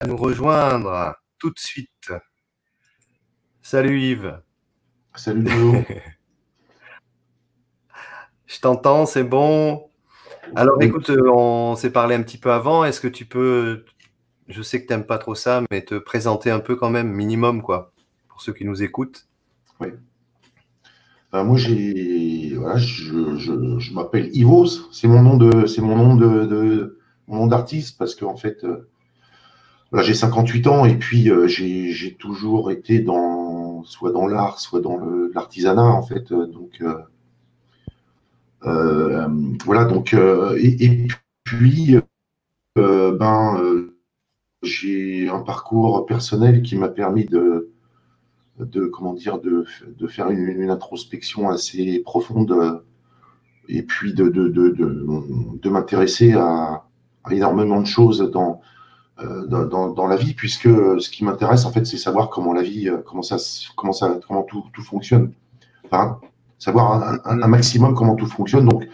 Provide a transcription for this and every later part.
À nous rejoindre tout de suite. Salut Yves. Salut Joe. Je t'entends, c'est bon. Alors écoute, on s'est parlé un petit peu avant. Est-ce que tu peux, je sais que tu n'aimes pas trop ça, mais te présenter un peu quand même, minimum, quoi, pour ceux qui nous écoutent. Oui. Moi, voilà, je m'appelle Ivos. C'est mon nom d'artiste parce qu'en fait, voilà, j'ai 58 ans et puis j'ai toujours été soit dans l'art, soit dans l'artisanat en fait. Voilà, et puis j'ai un parcours personnel qui m'a permis comment dire, de faire une introspection assez profonde et puis de m'intéresser à énormément de choses dans la vie, puisque ce qui m'intéresse, en fait, c'est savoir comment la vie, comment tout fonctionne. Enfin, savoir un maximum comment tout fonctionne, donc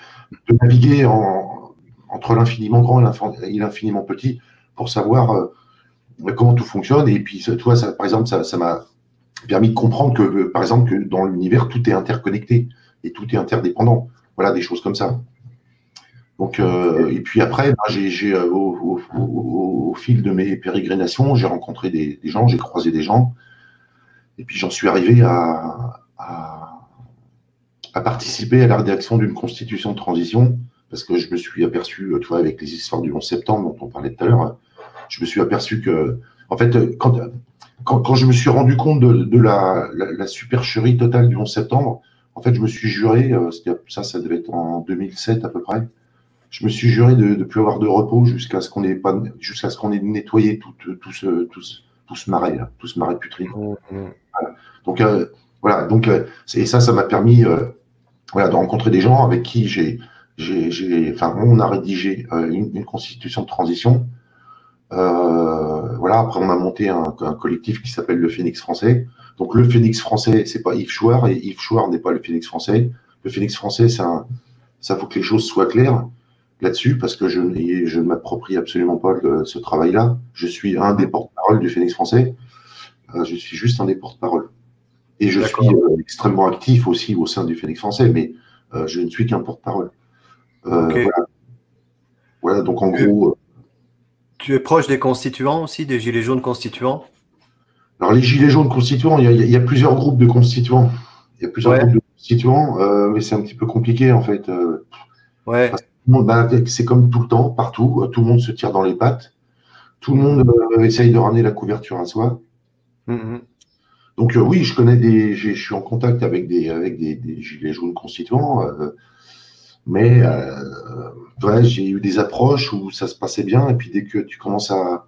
de naviguer entre l'infiniment grand et l'infiniment petit pour savoir comment tout fonctionne. Et puis, toi, par exemple, ça m'a permis de comprendre que, par exemple, que dans l'univers, tout est interconnecté et tout est interdépendant. Voilà, des choses comme ça. Donc, et puis après, au fil de mes pérégrinations, j'ai rencontré des gens, j'ai croisé des gens, et puis j'en suis arrivé à participer à la rédaction d'une constitution de transition, parce que je me suis aperçu, tu vois, avec les histoires du 11 septembre dont on parlait tout à l'heure, je me suis aperçu que, en fait, quand je me suis rendu compte de la supercherie totale du 11 septembre, en fait, je me suis juré, ça devait être en 2007 à peu près, je me suis juré de ne plus avoir de repos jusqu'à ce qu'on ait nettoyé tout ce marais, là, tout ce marais putride. Voilà. Donc, voilà. Donc, et ça m'a permis voilà, de rencontrer des gens avec qui on a rédigé une constitution de transition. Voilà. Après, on a monté un collectif qui s'appelle le Phénix français. Donc, le Phénix français, c'est pas Yves Chouard, et Yves Chouard n'est pas le Phénix français. Le Phénix français, ça faut que les choses soient claires là-dessus, parce que je ne m'approprie absolument pas ce travail-là. Je suis un des porte-parole du Phénix français. Je suis juste un des porte-parole. Et je suis extrêmement actif aussi au sein du Phénix français, mais je ne suis qu'un porte-parole. Okay. Voilà, donc en gros. Tu es proche des constituants aussi, des Gilets jaunes constituants? Alors, les Gilets jaunes constituants, il y a plusieurs groupes de constituants. Il y a plusieurs groupes de constituants, mais c'est un petit peu compliqué, en fait. Ouais. C'est comme tout le temps, partout. Tout le monde se tire dans les pattes. Tout le monde essaye de ramener la couverture à soi. Donc oui, je suis en contact avec des Gilets jaunes constituants, mais ouais, j'ai eu des approches où ça se passait bien, et puis dès que tu commences à...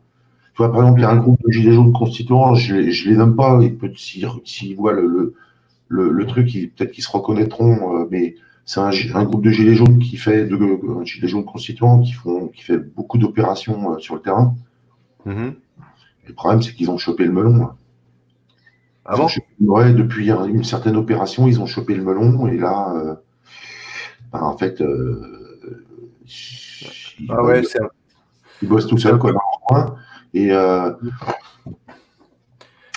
Tu vois, par exemple, il y a un groupe de Gilets jaunes constituants, je les nomme pas, et s'ils voient le truc, peut-être qu'ils se reconnaîtront, mais c'est un groupe de Gilets jaunes Gilets jaunes constituants qui fait beaucoup d'opérations sur le terrain. Le problème, c'est qu'ils ont chopé le melon. Ah bon? Ouais, depuis une certaine opération, ils ont chopé le melon, et là, en fait, ils bossent tout seuls, quoi, dans leur coin. Et,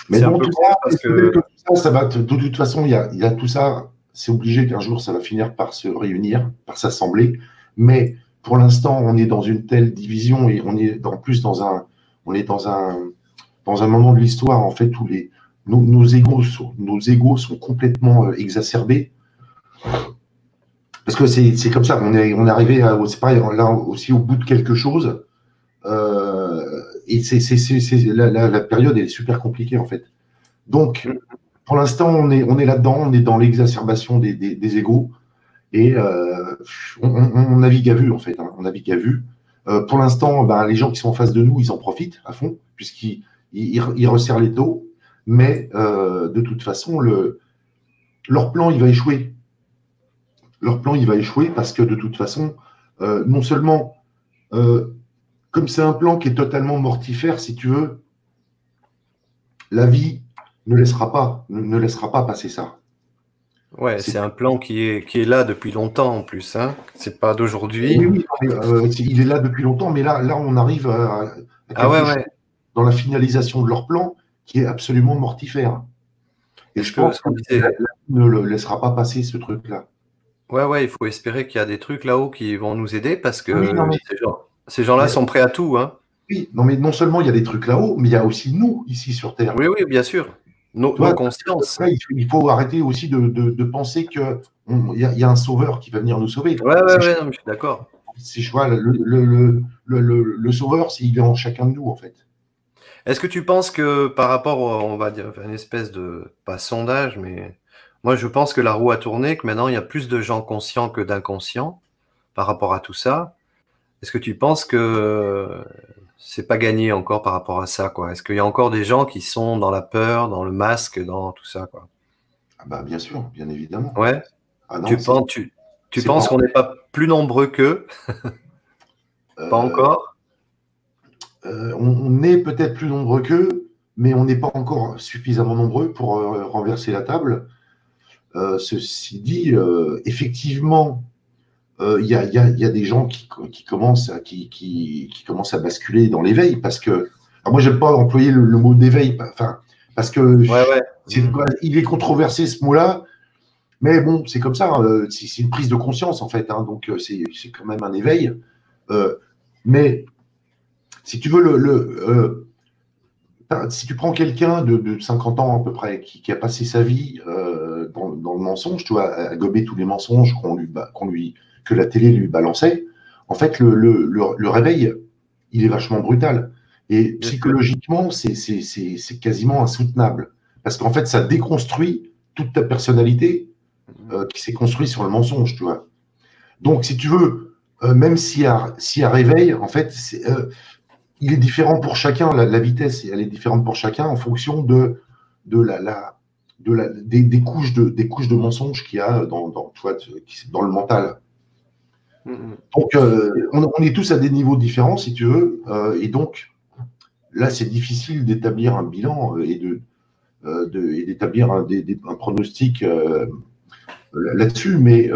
mais bon, tout ça va. De toute façon, il y a tout ça. C'est obligé qu'un jour, ça va finir par se réunir, par s'assembler. Mais pour l'instant, on est dans une telle division, et on est en plus dans un moment de l'histoire, en fait, où nos égos sont complètement exacerbés. Parce que c'est comme ça, on est arrivé c'est pareil, là aussi au bout de quelque chose. Et la période est super compliquée, en fait. Donc, pour l'instant, on est là-dedans, on est dans l'exacerbation des égos, et on navigue à vue, en fait. On navigue à vue. Pour l'instant, les gens qui sont en face de nous, ils en profitent à fond, puisqu'ils resserrent les taux, mais de toute façon, leur plan, il va échouer. Leur plan, il va échouer parce que de toute façon, non seulement, comme c'est un plan qui est totalement mortifère, si tu veux, la vie ne laissera pas passer ça. Ouais, c'est un plan qui est là depuis longtemps en plus, hein. C'est pas d'aujourd'hui. Oui, il est là depuis longtemps, mais là on arrive à quelque chose. dans la finalisation de leur plan qui est absolument mortifère. Et je pense que la ne le laissera pas passer, ce truc-là. Ouais, il faut espérer qu'il y a des trucs là-haut qui vont nous aider parce que Oui, non, mais, ces gens-là sont prêts à tout. Hein. Oui, non, mais non seulement il y a des trucs là-haut, mais il y a aussi nous, ici sur Terre. Oui, bien sûr. Nos consciences. Là, il faut arrêter aussi de penser qu'il y a un sauveur qui va venir nous sauver. Ouais, non, je suis d'accord. Je vois, le sauveur, il est en chacun de nous, en fait. Est-ce que tu penses que par rapport, on va dire, une espèce de, pas sondage, mais moi je pense que la roue a tourné, que maintenant il y a plus de gens conscients que d'inconscients par rapport à tout ça. Est-ce que tu penses que c'est pas gagné encore par rapport à ça, quoi? Est-ce qu'il y a encore des gens qui sont dans la peur, dans le masque, dans tout ça, quoi? Ah bah, bien sûr, bien évidemment. Ouais. Ah non, tu penses qu'on n'est pas plus nombreux qu'eux? Pas encore? On est peut-être plus nombreux qu'eux, mais on n'est pas encore suffisamment nombreux pour renverser la table. Ceci dit, effectivement, il y a des gens qui commencent à basculer dans l'éveil parce que. Alors moi, j'aime pas employer le mot d'éveil, parce que il est controversé ce mot-là, mais bon, c'est comme ça. C'est une prise de conscience en fait, hein, donc c'est quand même un éveil. Mais si tu veux si tu prends quelqu'un de 50 ans à peu près qui a passé sa vie dans le mensonge, tu vois, à gober tous les mensonges que la télé lui balançait, en fait, le réveil, il est vachement brutal. Et psychologiquement, c'est quasiment insoutenable. Parce qu'en fait, ça déconstruit toute ta personnalité qui s'est construite sur le mensonge, tu vois. Donc, si tu veux, même s'il y a réveil, en fait, il est différent pour chacun. La vitesse, elle est différente pour chacun en fonction des couches de mensonges qu'il y a dans le mental. Donc, on est tous à des niveaux différents, si tu veux, et donc là, c'est difficile d'établir un bilan et d'établir un pronostic là-dessus, mais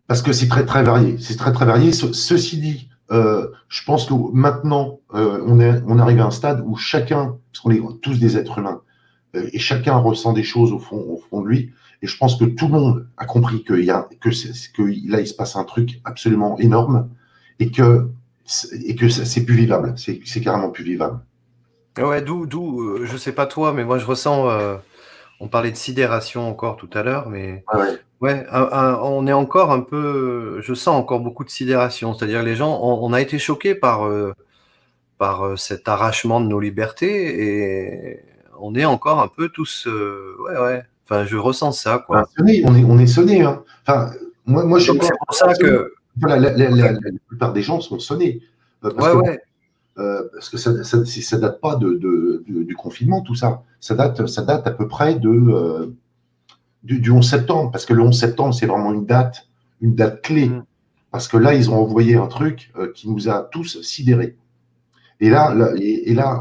parce que c'est très très varié. C'est très très varié. Ceci dit, je pense que maintenant, on arrive à un stade où chacun, parce qu'on est tous des êtres humains, et chacun ressent des choses au fond de lui. Et je pense que tout le monde a compris que là, il se passe un truc absolument énorme et que c'est plus vivable. C'est carrément plus vivable. Ouais, je sais pas toi, mais moi je ressens. On parlait de sidération encore tout à l'heure, mais ouais, on est encore un peu. Je sens encore beaucoup de sidération. C'est-à-dire les gens, on a été choqués par cet arrachement de nos libertés et on est encore un peu tous. Ouais. Enfin, je ressens ça, quoi. On est sonnés. Hein. Enfin, moi, je sais pas. C'est pour ça que. La plupart des gens sont sonnés. Parce que ça date pas du confinement, tout ça. Ça date à peu près du 11 septembre, parce que le 11 septembre, c'est vraiment une date clé. Parce que là, ils ont envoyé un truc qui nous a tous sidérés. Et là,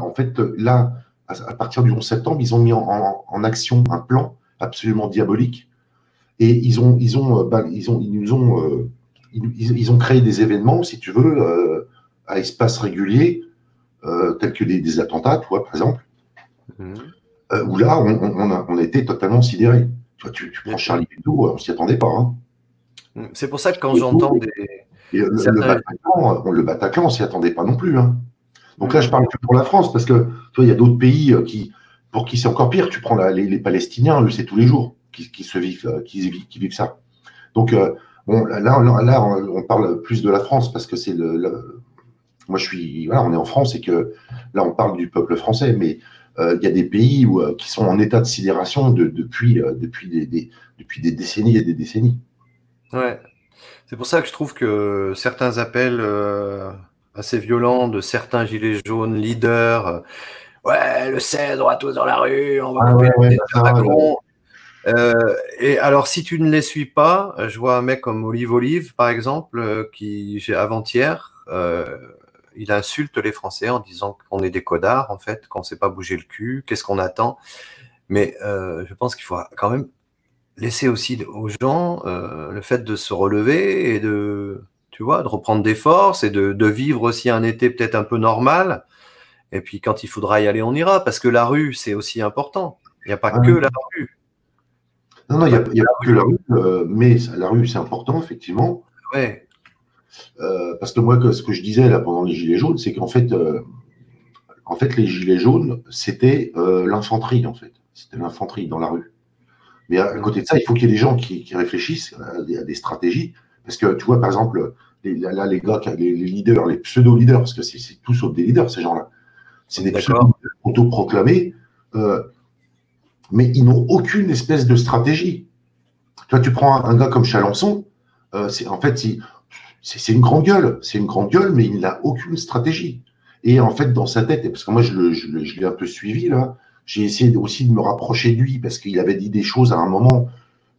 en fait, à partir du 11 septembre, ils ont mis en action un plan absolument diabolique. Et ils ont créé des événements, si tu veux, à espace régulier, tels que des attentats, tu vois, par exemple, où là, on a été totalement sidérés. Tu prends Charlie Hebdo, on ne s'y attendait pas. Hein. C'est pour ça que quand j'entends des. Le Bataclan, on ne s'y attendait pas non plus. Hein. Donc là, je parle que pour la France, parce que tu vois, il y a d'autres pays pour qui c'est encore pire. Tu prends les Palestiniens, eux, c'est tous les jours qui vivent ça. Donc, bon, là, on parle plus de la France, parce que c'est moi, on est en France et que là, on parle du peuple français, mais il y a des pays qui sont en état de sidération depuis des décennies et des décennies. Ouais. C'est pour ça que je trouve que certains appels assez violents de certains gilets jaunes, leaders, ouais, le 16, on va tous dans la rue, on va couper les Macron. Et alors, si tu ne les suis pas, je vois un mec comme Olive, par exemple, qui, avant-hier, il insulte les Français en disant qu'on est des codards, en fait, qu'on ne sait pas bouger le cul, qu'est-ce qu'on attend. Mais je pense qu'il faut quand même laisser aussi aux gens le fait de se relever et de tu vois, de reprendre des forces et de vivre aussi un été peut-être un peu normal. Et puis quand il faudra y aller, on ira, parce que la rue, c'est aussi important. Il n'y a pas que Ouais. la rue. Non, Il non, n'y il a n'y pas a, que il y a la pas que la rue. rue, mais la rue, c'est important, effectivement. Ouais, Parce que moi, ce que je disais là pendant les Gilets jaunes, c'est qu'en fait, les Gilets jaunes, c'était l'infanterie, en fait. C'était l'infanterie dans la rue. Mais à mm, côté de ça, il faut qu'il y ait des gens qui réfléchissent à des stratégies. Parce que tu vois, par exemple, là, les gars, les leaders, les pseudo-leaders, parce que c'est tout sauf des leaders, ces gens-là. C'est on est des d'accord. pseudo-leaders autoproclamés, euh, mais ils n'ont aucune espèce de stratégie. Toi, tu prends un gars comme Chalençon, en fait, c'est une grande gueule. C'est une grande gueule, mais il n'a aucune stratégie. Et en fait, dans sa tête, parce que moi, je l'ai un peu suivi, là, j'ai essayé aussi de me rapprocher de lui, parce qu'il avait dit des choses à un moment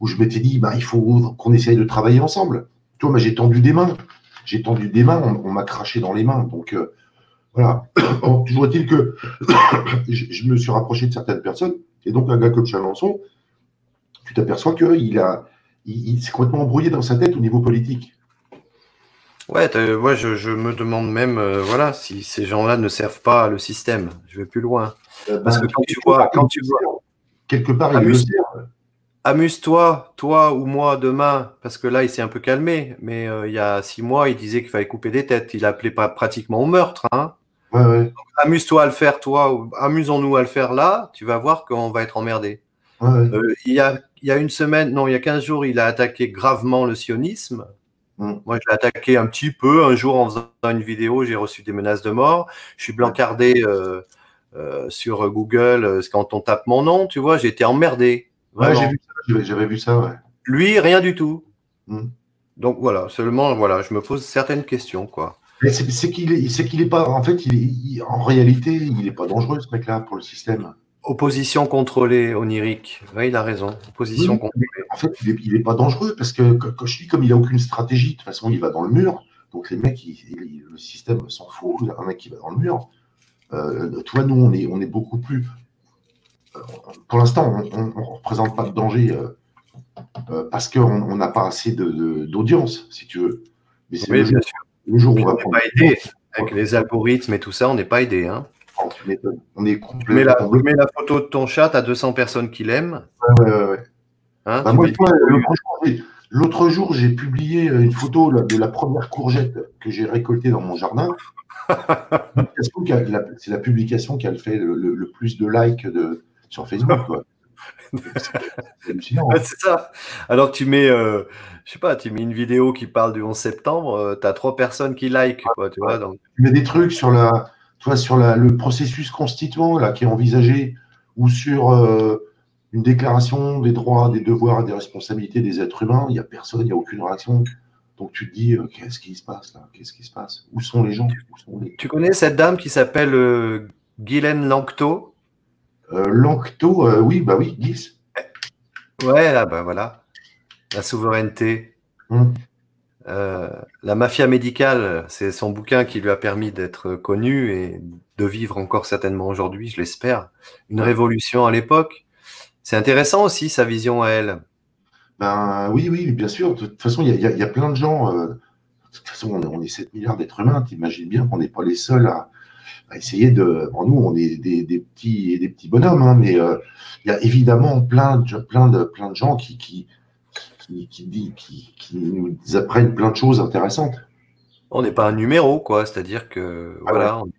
où je m'étais dit, bah, il faut qu'on essaye de travailler ensemble. Tu vois, moi, j'ai tendu des mains. J'ai tendu des mains, on m'a craché dans les mains. Donc, voilà. Bon, toujours est-il que je me suis rapproché de certaines personnes. Et donc, un gars comme Chalençon, tu t'aperçois il s'est complètement embrouillé dans sa tête au niveau politique. Ouais, moi je me demande même, voilà, si ces gens-là ne servent pas le système. Je vais plus loin. Parce que Quelque part, il le amuse, sait. amuse-toi, toi ou moi demain, parce que là il s'est un peu calmé, mais il y a 6 mois il disait qu'il fallait couper des têtes. Il appelait pas pratiquement au meurtre, hein. Ouais, ouais, Amuse-toi à le faire toi, ou amusons-nous à le faire là. Tu vas voir qu'on va être emmerdé. ouais, ouais. Il y a une semaine, non, il y a 15 jours, il a attaqué gravement le sionisme. Mm, Moi, je l'ai attaqué un petit peu. Un jour, en faisant une vidéo, j'ai reçu des menaces de mort. Je suis ouais. blancardé sur Google quand on tape mon nom, tu vois, j'ai été emmerdé, Ouais, j'ai vraiment. vu ça, j'avais vu ça, ouais. Lui, rien du tout. Mm. Donc voilà, seulement, voilà, je me pose certaines questions, quoi. Mais c'est qu'il est pas, en fait, en réalité, il est pas dangereux, ce mec-là, pour le système. Opposition contrôlée, onirique. Oui, il a raison. Oui, Opposition oui, mais contrôlée. en fait, il est pas dangereux parce que, quand je dis, comme il a aucune stratégie, de toute façon, il va dans le mur. Donc, les mecs, le système s'en fout. Il y a un mec qui va dans le mur. Tu vois, nous, on est beaucoup plus. Pour l'instant, on ne représente pas de danger parce qu'on n'a pas assez d'audience, si tu veux. Mais c'est Oui, bien sûr. le jour où on Puis on va n'est prendre pas l'audience, aidé. Avec les algorithmes et tout ça, on n'est pas aidé, hein. tu m'étonnes. On est Tu complètement bloqué. mets la photo de ton chat, t'as 200 personnes qui l'aiment, Ouais, ouais, ouais. hein, Bah, tu moi, mets tu vois, 10 vues. l'autre jour, j'ai publié une photo là, de la première courgette que j'ai récoltée dans mon jardin. C'est la publication qui a fait le plus de likes sur Facebook, quoi. C'est hallucinant, Ouais, hein. c'est ça. Alors tu mets, je sais pas, tu mets une vidéo qui parle du 11 septembre, tu as 3 personnes qui like, quoi, tu Ouais. vois. Donc, Tu mets des trucs sur le processus constituant là, qui est envisagé ou sur une déclaration des droits, des devoirs et des responsabilités des êtres humains. Il n'y a personne, il n'y a aucune réaction. Donc tu te dis, qu'est-ce qui se passe là? Qu'est-ce qui se passe? Où sont les gens? Où sont les... tu connais cette dame qui s'appelle Ghislaine Lanctot? Lanctot, oui, bah oui, 10. Ouais, là, bah voilà, la souveraineté. Hum. Euh, la mafia médicale, c'est son bouquin qui lui a permis d'être connu et de vivre encore certainement aujourd'hui, je l'espère. Une Ouais. révolution à l'époque. C'est intéressant aussi sa vision à elle. Ben oui, oui, bien sûr. De toute façon, il y a plein de gens. De toute façon, on est 7 milliards d'êtres humains. T'imagines bien qu'on n'est pas les seuls à essayer de. Bon, nous, on est des petits bonhommes, hein, mais il y a évidemment plein de gens qui nous apprennent plein de choses intéressantes. On n'est pas un numéro, quoi. C'est-à-dire que, Ah ouais, voilà, ouais.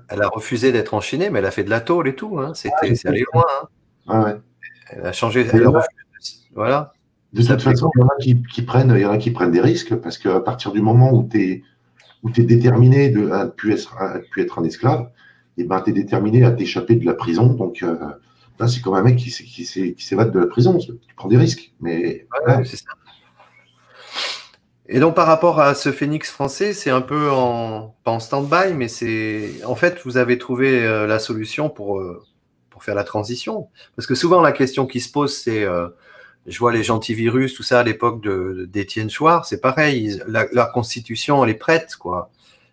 elle a refusé d'être enchaînée, mais elle a fait de la tôle et tout, hein. Ah, je C'est sais. allé loin, hein. Ah ouais. Elle a changé, Mais elle a refusé, voilà, de de toute s'appeler. façon, il y en a qui prennent des risques parce qu'à partir du moment où tu es déterminé à ne plus être un esclave, et ben, tu es déterminé à t'échapper de la prison. Donc, là, c'est comme un mec qui s'évade de la prison. Tu prends des risques. Mais Ouais, ouais. c'est ça. Et donc, par rapport à ce phénix français, c'est un peu pas en stand-by, mais en fait, vous avez trouvé la solution pour faire la transition. Parce que souvent, la question qui se pose, c'est, je vois les antivirus, tout ça, à l'époque d'Étienne Chouard, c'est pareil, la constitution, elle est prête, quoi.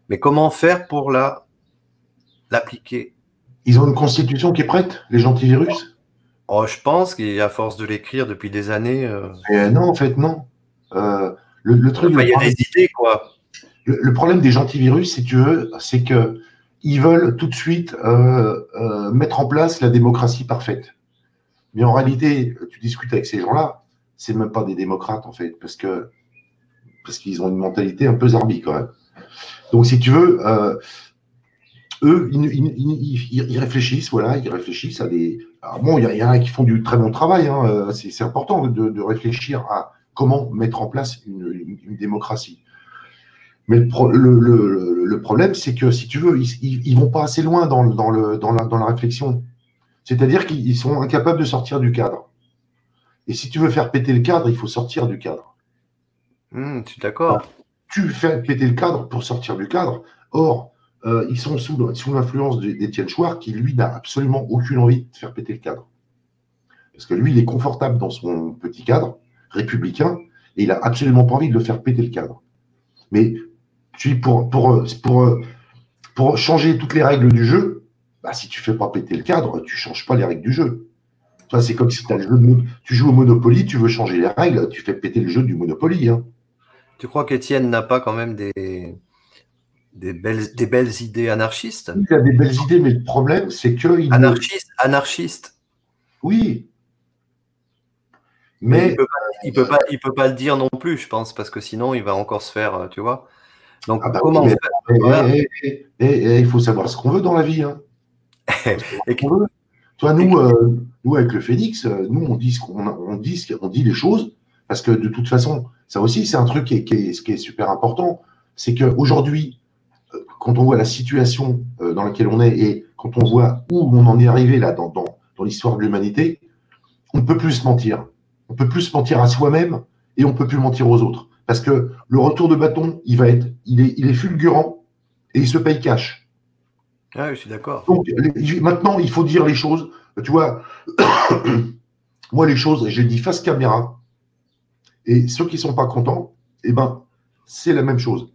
Mais comment faire pour l'appliquer? Ils ont une constitution qui est prête, les antivirus. Oh, je pense qu'à force de l'écrire depuis des années, Et non, en fait, non. Le truc, enfin, le il y a des problème, idées, quoi. Le problème des antivirus, si tu veux, c'est que ils veulent tout de suite mettre en place la démocratie parfaite. Mais en réalité, tu discutes avec ces gens-là, c'est même pas des démocrates en fait, parce qu'ils ont une mentalité un peu zarbi quand même. Donc si tu veux, eux, ils réfléchissent, voilà, ils réfléchissent à des. Alors bon, il y en a qui font du très bon travail, hein, c'est important de réfléchir à comment mettre en place une démocratie. Mais le problème, c'est que si tu veux, ils vont pas assez loin dans la réflexion. C'est-à-dire qu'ils sont incapables de sortir du cadre. Et si tu veux faire péter le cadre, il faut sortir du cadre. Je suis d'accord. Tu fais péter le cadre pour sortir du cadre. Or, ils sont sous l'influence d'Étienne Chouard, qui, lui, n'a absolument aucune envie de faire péter le cadre. Parce que lui, il est confortable dans son petit cadre républicain, et il n'a absolument pas envie de le faire péter le cadre. Mais pour changer toutes les règles du jeu, bah, si tu ne fais pas péter le cadre, tu ne changes pas les règles du jeu. C'est comme si tu joues au Monopoly, tu veux changer les règles, tu fais péter le jeu du Monopoly. Hein. Tu crois qu'Étienne n'a pas quand même des belles idées anarchistes? Il a des belles idées, mais le problème, c'est qu'il Anarchiste. Oui. Mais il peut pas le dire non plus, je pense, parce que sinon, il va encore se faire, tu vois. Donc, comment il faut savoir ce qu'on veut dans la vie. Hein. Toi, nous, avec le Phénix, nous, on dit les choses, parce que de toute façon, ça aussi, c'est un truc qui est super important, c'est qu'aujourd'hui, quand on voit la situation dans laquelle on est et quand on voit où on en est arrivé là dans l'histoire de l'humanité, on ne peut plus se mentir. On ne peut plus se mentir à soi-même et on ne peut plus mentir aux autres. Parce que le retour de bâton, il est fulgurant et il se paye cash. Ah, je suis d'accord. Donc maintenant, il faut dire les choses. Tu vois, moi, les choses, je les dis face caméra. Et ceux qui ne sont pas contents, eh ben, c'est la même chose.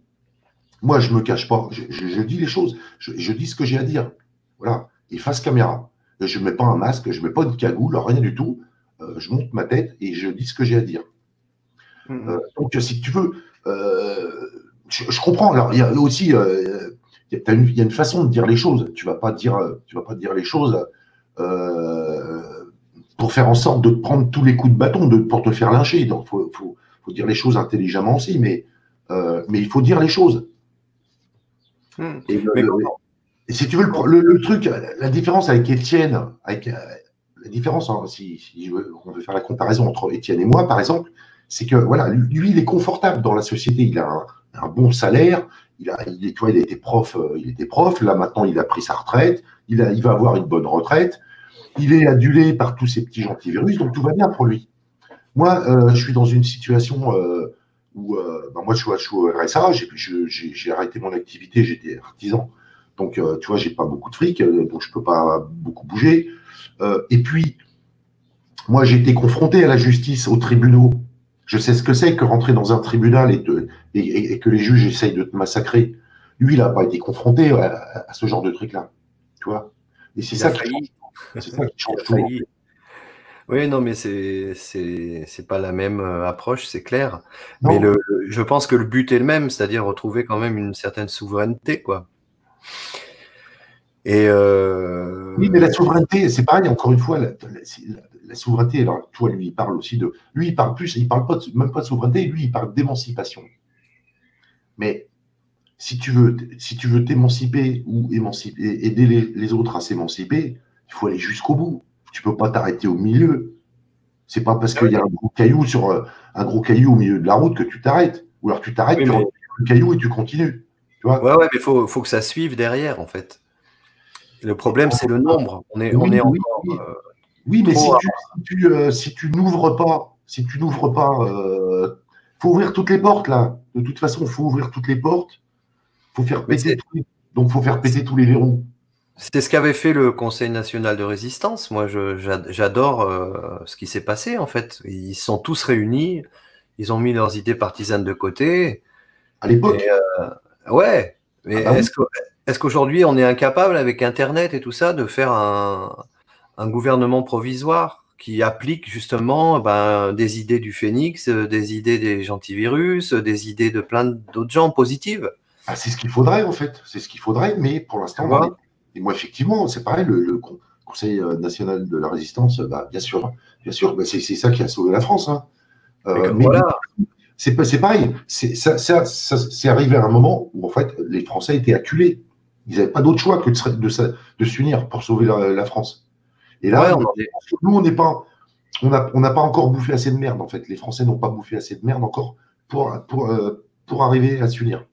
Moi, je ne me cache pas. Je dis les choses. Je dis ce que j'ai à dire. Voilà. Et face caméra. Je ne mets pas un masque, je ne mets pas une cagoule, rien du tout. Je monte ma tête et je dis ce que j'ai à dire. Donc, si tu veux, je comprends. Alors, il y a aussi, il y a une façon de dire les choses. Tu vas pas dire les choses pour faire en sorte de prendre tous les coups de bâton, pour te faire lyncher. Donc, faut dire les choses intelligemment aussi, mais il faut dire les choses. Et si tu veux, le truc, la différence avec Étienne, la différence, hein, si on veut faire la comparaison entre Étienne et moi, par exemple, c'est que voilà, lui, il est confortable dans la société, il a un bon salaire, il a été prof, là maintenant il a pris sa retraite, il va avoir une bonne retraite, il est adulé par tous ces petits gentils virus, donc tout va bien pour lui. Moi, je suis dans une situation où moi je suis au RSA, j'ai arrêté mon activité, j'étais artisan, donc tu vois, j'ai pas beaucoup de fric, donc je peux pas beaucoup bouger. Et puis, moi j'ai été confronté à la justice, aux tribunaux. Je sais ce que c'est que rentrer dans un tribunal et que les juges essayent de te massacrer. Lui, il n'a pas été confronté à ce genre de truc-là. Tu vois. Et c'est ça qui change tout. Oui, non, mais c'est pas la même approche, c'est clair. Non. Mais je pense que le but est le même, c'est-à-dire retrouver quand même une certaine souveraineté, quoi. Et oui, mais la souveraineté, c'est pareil, encore une fois, la souveraineté, alors toi, lui, il parle aussi de. Lui, il parle pas même pas de souveraineté, lui, il parle d'émancipation. Mais si tu veux t'émanciper ou aider les autres à s'émanciper, il faut aller jusqu'au bout. Tu peux pas t'arrêter au milieu. C'est pas parce qu'il y a un gros caillou au milieu de la route que tu t'arrêtes. Ou alors tu t'arrêtes, tu retires le caillou et tu continues. Tu vois ouais, mais faut que ça suive derrière, en fait. Le problème, c'est le nombre. Oui, mais si tu n'ouvres pas, faut ouvrir toutes les portes là. De toute façon, il faut ouvrir toutes les portes. Faut faire péter faut faire péter tous les verrous. C'est ce qu'avait fait le Conseil national de résistance. Moi, j'adore ce qui s'est passé en fait. Ils sont tous réunis. Ils ont mis leurs idées partisanes de côté. À l'époque. Ouais. Mais est-ce qu'aujourd'hui, on est incapable, avec Internet et tout ça, de faire un gouvernement provisoire qui appliquent justement des idées du Phénix, des idées des antivirus, des idées de plein d'autres gens positives. Ah, c'est ce qu'il faudrait, en fait. C'est ce qu'il faudrait, mais pour l'instant, on en est. Et moi, effectivement, c'est pareil, le Conseil national de la résistance, bien sûr, c'est ça qui a sauvé la France. Hein. Mais voilà. C'est pareil, c'est arrivé à un moment où, en fait, les Français étaient acculés. Ils n'avaient pas d'autre choix que de s'unir pour sauver la France. Et là, nous, on n'a pas encore bouffé assez de merde, en fait. Les Français n'ont pas bouffé assez de merde encore pour arriver à s'unir.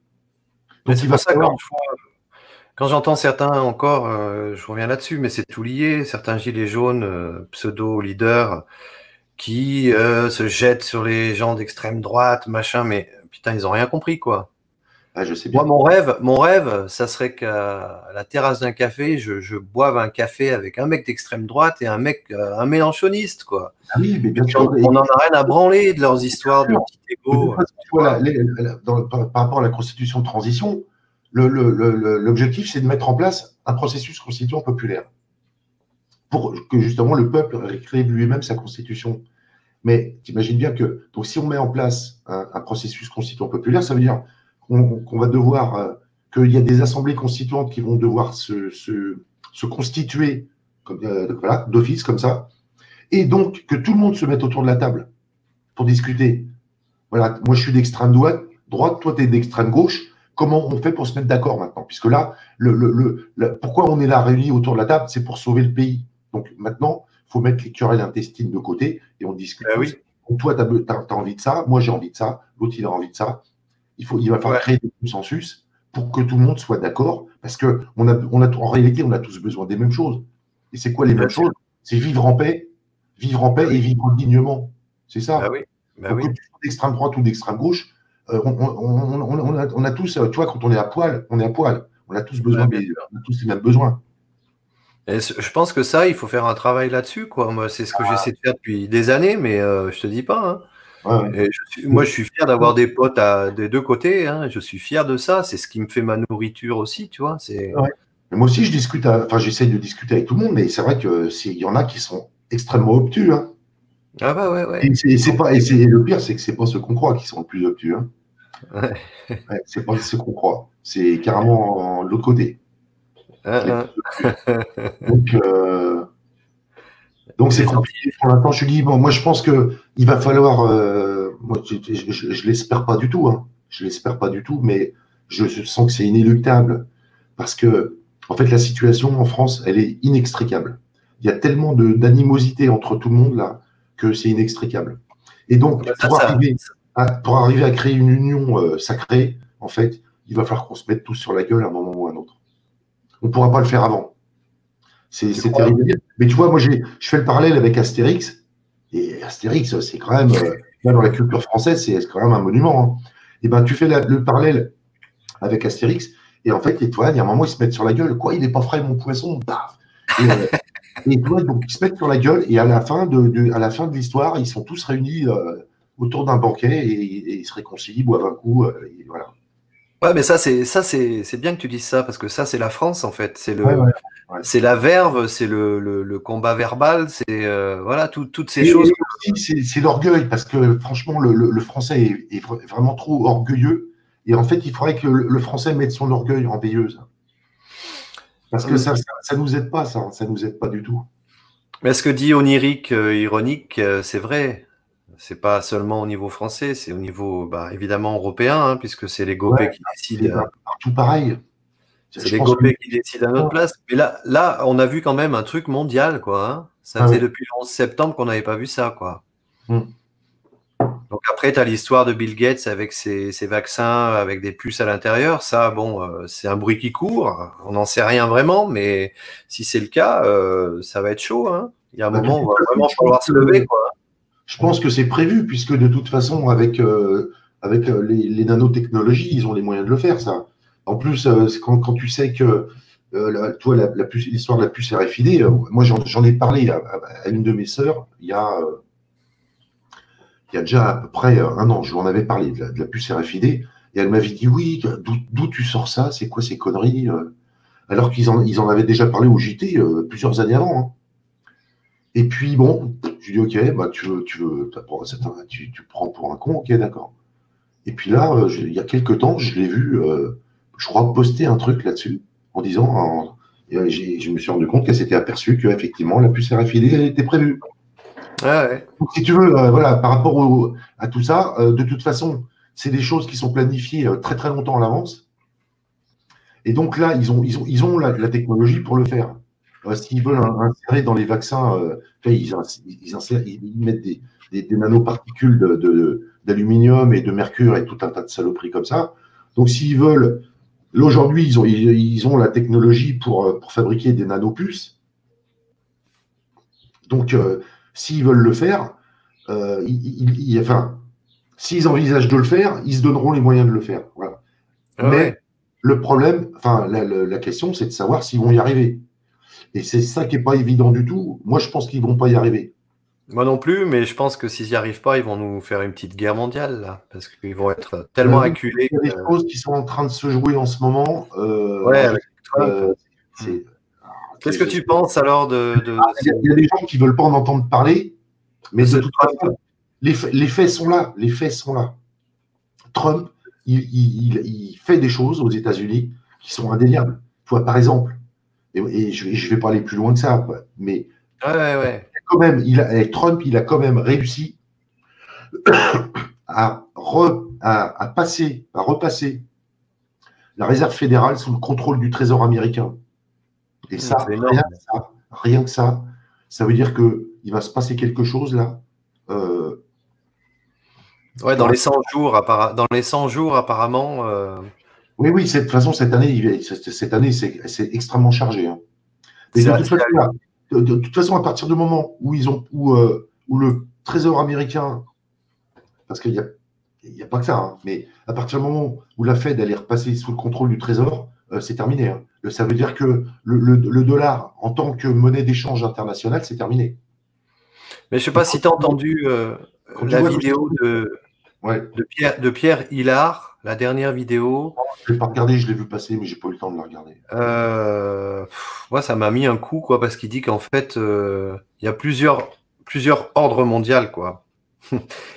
Donc, c'est pour ça que quand j'entends certains encore, je reviens là-dessus, mais c'est tout lié, certains gilets jaunes, pseudo-leaders, qui se jettent sur les gens d'extrême droite, machin, mais putain, ils n'ont rien compris, quoi. Ah, je sais bien. Moi, mon rêve, ça serait qu'à la terrasse d'un café, je boive un café avec un mec d'extrême droite et un mélenchoniste, quoi. Ah oui, mais bien sûr. On n'en a rien à branler de leurs histoires de petit égo. Par rapport à la constitution de transition, l'objectif, c'est de mettre en place un processus constituant populaire pour que justement le peuple récrée lui-même sa constitution. Mais tu imagines bien que donc, si on met en place un processus constituant populaire, ça veut dire qu'on va devoir, qu'il y a des assemblées constituantes qui vont devoir se constituer voilà, d'office comme ça, et donc que tout le monde se mette autour de la table pour discuter. Voilà, moi je suis d'extrême droite, toi tu es d'extrême gauche. Comment on fait pour se mettre d'accord maintenant? Puisque là, pourquoi on est là réunis autour de la table? C'est pour sauver le pays. Donc maintenant, il faut mettre les querelles intestines de côté et on discute. Oui. Donc, toi, tu as envie de ça, moi j'ai envie de ça, l'autre il a envie de ça. Il va falloir créer des consensus pour que tout le monde soit d'accord, parce en réalité, on a tous besoin des mêmes choses. Et c'est quoi les mêmes choses? C'est vivre en paix et vivre dignement. C'est ça. Donc, que tu sois d'extrême droite ou d'extrême gauche, on a tous, tu vois, quand on est à poil, on est à poil. On a tous besoin, on a tous les mêmes besoins. Et je pense que ça, il faut faire un travail là-dessus, quoi. Moi, c'est ce que j'essaie de faire depuis des années, mais je te dis pas. Hein. Et moi, je suis fier d'avoir des potes des deux côtés. Hein. Je suis fier de ça. C'est ce qui me fait ma nourriture aussi, tu vois. Moi aussi, j'essaie de discuter avec tout le monde, mais c'est vrai qu'il y en a qui sont extrêmement obtus. Hein. Ah bah ouais. Et le pire, c'est que c'est pas ceux qu'on croit qui sont le plus obtus. Hein. C'est pas ceux qu'on croit. C'est carrément de l'autre côté. Donc c'est compliqué pour l'instant. Je dis, moi je pense qu'il va falloir. Moi, je l'espère pas du tout. Hein. Je l'espère pas du tout, mais je sens que c'est inéluctable parce que en fait la situation en France, elle est inextricable. Il y a tellement d'animosité entre tout le monde là que c'est inextricable. Et donc pour arriver à créer une union sacrée, en fait, il va falloir qu'on se mette tous sur la gueule à un moment ou à un autre. On ne pourra pas le faire avant. C'est terrible. Mais tu vois, moi, je fais le parallèle avec Astérix. Et Astérix, c'est quand même, dans la culture française, c'est quand même un monument. Hein. Et ben, tu fais le parallèle avec Astérix. Et en fait, il y a un moment, ils se mettent sur la gueule. Quoi, il n'est pas frais, mon poisson. Paf. Et tu vois, donc, ils se mettent sur la gueule. Et à la fin de l'histoire, ils sont tous réunis autour d'un banquet et ils se réconcilient, boivent un coup. Et voilà. Ouais, mais ça c'est bien que tu dises ça parce que ça c'est la France en fait. C'est la verve, c'est le combat verbal, c'est voilà toutes ces choses. C'est l'orgueil parce que franchement le français est vraiment trop orgueilleux et en fait il faudrait que le français mette son orgueil en veilleuse parce que ça nous aide pas ça nous aide pas du tout. Mais ce que dit onirique, ironique, c'est vrai. C'est pas seulement au niveau français, c'est au niveau évidemment européen, hein, puisque c'est les Gopés qui décident. Partout pareil. C'est les Gopés qui décident à notre place. Mais là, on a vu quand même un truc mondial, quoi. Hein. Ça faisait depuis le 11 septembre qu'on n'avait pas vu ça, quoi. Donc après, tu as l'histoire de Bill Gates avec ses vaccins, avec des puces à l'intérieur. Ça, bon, c'est un bruit qui court. On n'en sait rien vraiment, mais si c'est le cas, ça va être chaud. Hein. Il y a un moment où on va vraiment falloir se lever, quoi. Je pense que c'est prévu, puisque de toute façon, avec les nanotechnologies, ils ont les moyens de le faire, ça. En plus, quand tu sais que toi, l'histoire de la puce RFID, moi j'en ai parlé à une de mes sœurs il y a déjà à peu près un an, je lui en avais parlé de la puce RFID, et elle m'avait dit oui, d'où tu sors ça, c'est quoi ces conneries alors qu'ils en avaient déjà parlé au JT plusieurs années avant. Hein. Et puis bon, je lui dis ok, bah tu prends pour un con, ok, d'accord. Et puis là, il y a quelques temps, je l'ai vu, je crois, poster un truc là-dessus, en disant, je me suis rendu compte qu'elle s'était aperçue qu'effectivement, la puce RFID, elle était prévue. Ah ouais. Donc, si tu veux, voilà, par rapport à tout ça, de toute façon, c'est des choses qui sont planifiées très très longtemps à l'avance. Et donc là, ils ont la technologie pour le faire. S'ils veulent insérer dans les vaccins, ils mettent des nanoparticules d'aluminium et de mercure et tout un tas de saloperies comme ça. Donc s'ils veulent, là aujourd'hui, ils ont la technologie pour fabriquer des nanopuces. Donc s'ils veulent le faire, enfin, s'ils envisagent de le faire, ils se donneront les moyens de le faire. Voilà. Ah Mais ouais. le problème, enfin, la question, c'est de savoir s'ils vont y arriver. Et c'est ça qui n'est pas évident du tout. Moi, je pense qu'ils ne vont pas y arriver. Moi non plus, mais je pense que s'ils n'y arrivent pas, ils vont nous faire une petite guerre mondiale, là, parce qu'ils vont être tellement Oui, acculés il y a des que... choses qui sont en train de se jouer en ce moment. Ouais, Alors, avec Trump. Hmm. c'est, Qu'est-ce que tu penses alors il y a des gens qui ne veulent pas en entendre parler, de mais de ce toute Trump? façon, les faits sont là. Les faits sont là. Trump, il fait des choses aux États-Unis qui sont indéniables. Tu vois, par exemple, et je ne vais pas aller plus loin que ça, quoi, mais Ouais, ouais. quand même, Trump, il a quand même réussi à repasser la réserve fédérale sous le contrôle du Trésor américain. Et ça, C'est énorme. rien que ça veut dire qu'il va se passer quelque chose là. Ouais, dans les 100 jours, dans les 100 jours, apparemment. Oui, oui, de toute façon, cette année, c'est extrêmement chargé. Hein. Et de toute façon, à partir du moment où où le Trésor américain, parce qu'il n'y a pas que ça, hein, mais à partir du moment où la Fed allait repasser sous le contrôle du Trésor, c'est terminé. Hein. Ça veut dire que le dollar, en tant que monnaie d'échange internationale, c'est terminé. Mais je ne sais pas si tu as entendu la vidéo ouais. de Pierre Hillard, la dernière vidéo. Je ne l'ai pas regardé, je l'ai vu passer, mais je n'ai pas eu le temps de la regarder. Moi, ça m'a mis un coup, quoi, parce qu'il dit qu'en fait, il y a plusieurs ordres mondiaux, quoi.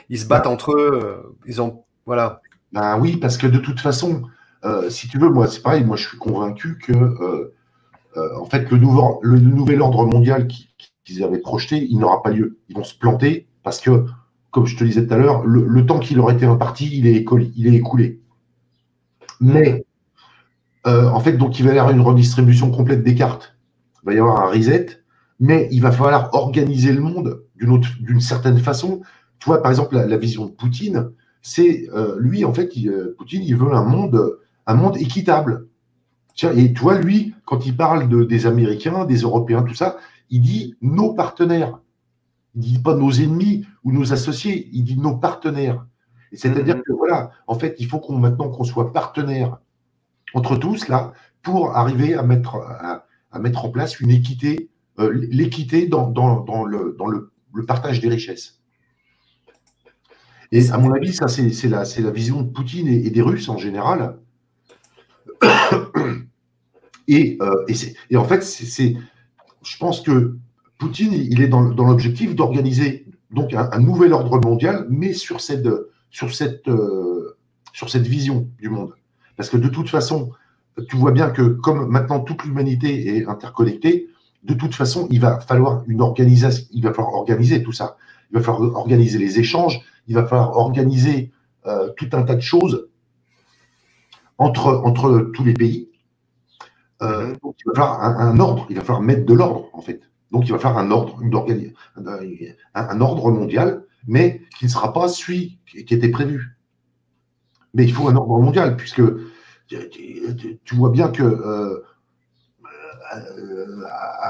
Ils se battent entre eux, ils ont... Voilà. Ben oui, parce que de toute façon, si tu veux, moi, c'est pareil, moi, je suis convaincu que, en fait, le nouvel ordre mondial qu'ils avaient projeté, il n'aura pas lieu. Ils vont se planter parce que, comme je te disais tout à l'heure, le temps qui leur été imparti, il est écoulé. Mais, en fait, donc, il va y avoir une redistribution complète des cartes. Il va y avoir un reset, mais il va falloir organiser le monde d'une certaine façon. Tu vois, par exemple, la vision de Poutine, c'est lui, en fait, Poutine, il veut un monde équitable. Tiens, et tu vois, lui, quand il parle des Américains, des Européens, tout ça, il dit nos partenaires. Il dit pas nos ennemis ou nos associés, il dit nos partenaires. Et c'est-à-dire que voilà, en fait, il faut maintenant qu'on soit partenaires entre tous là pour arriver à mettre en place une équité, l'équité dans le partage des richesses. Et à mon avis, ça, c'est la vision de Poutine et des Russes en général. Et en fait, je pense que Poutine, il est dans l'objectif d'organiser donc un nouvel ordre mondial, mais sur cette vision du monde. Parce que de toute façon, tu vois bien que comme maintenant toute l'humanité est interconnectée, de toute façon, il va falloir une organisation, il va falloir organiser tout ça. Il va falloir organiser les échanges, il va falloir organiser tout un tas de choses entre tous les pays. Donc il va falloir un ordre, il va falloir mettre de l'ordre, en fait. Donc il va falloir un ordre, un ordre mondial, mais qui ne sera pas celui qui était prévu. Mais il faut un ordre mondial, puisque tu vois bien que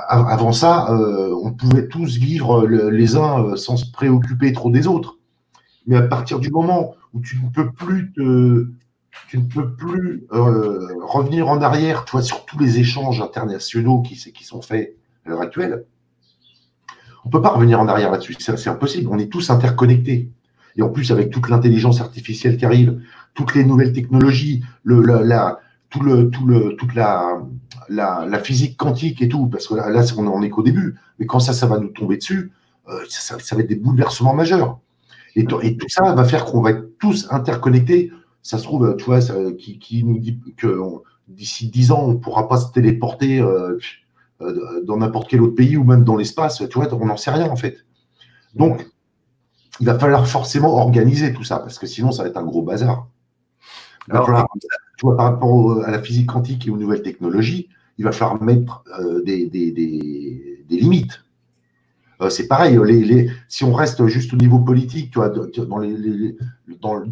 avant ça, on pouvait tous vivre les uns sans se préoccuper trop des autres. Mais à partir du moment où tu ne peux plus revenir en arrière, tu vois, sur tous les échanges internationaux qui sont faits à l'heure actuelle, on ne peut pas revenir en arrière là-dessus. C'est impossible. On est tous interconnectés. Et en plus, avec toute l'intelligence artificielle qui arrive, toutes les nouvelles technologies, toute la physique quantique et tout, parce que là on n'en est qu'au début, mais quand ça va nous tomber dessus, ça va être des bouleversements majeurs. Et tout ça va faire qu'on va être tous interconnectés. Ça se trouve, tu vois, qui nous dit que d'ici 10 ans, on ne pourra pas se téléporter dans n'importe quel autre pays ou même dans l'espace. Tu vois, on n'en sait rien en fait. Donc, il va falloir forcément organiser tout ça, parce que sinon, ça va être un gros bazar. Il va falloir, tu vois, par rapport à la physique quantique et aux nouvelles technologies, il va falloir mettre des limites. C'est pareil, si on reste juste au niveau politique, tu vois, dans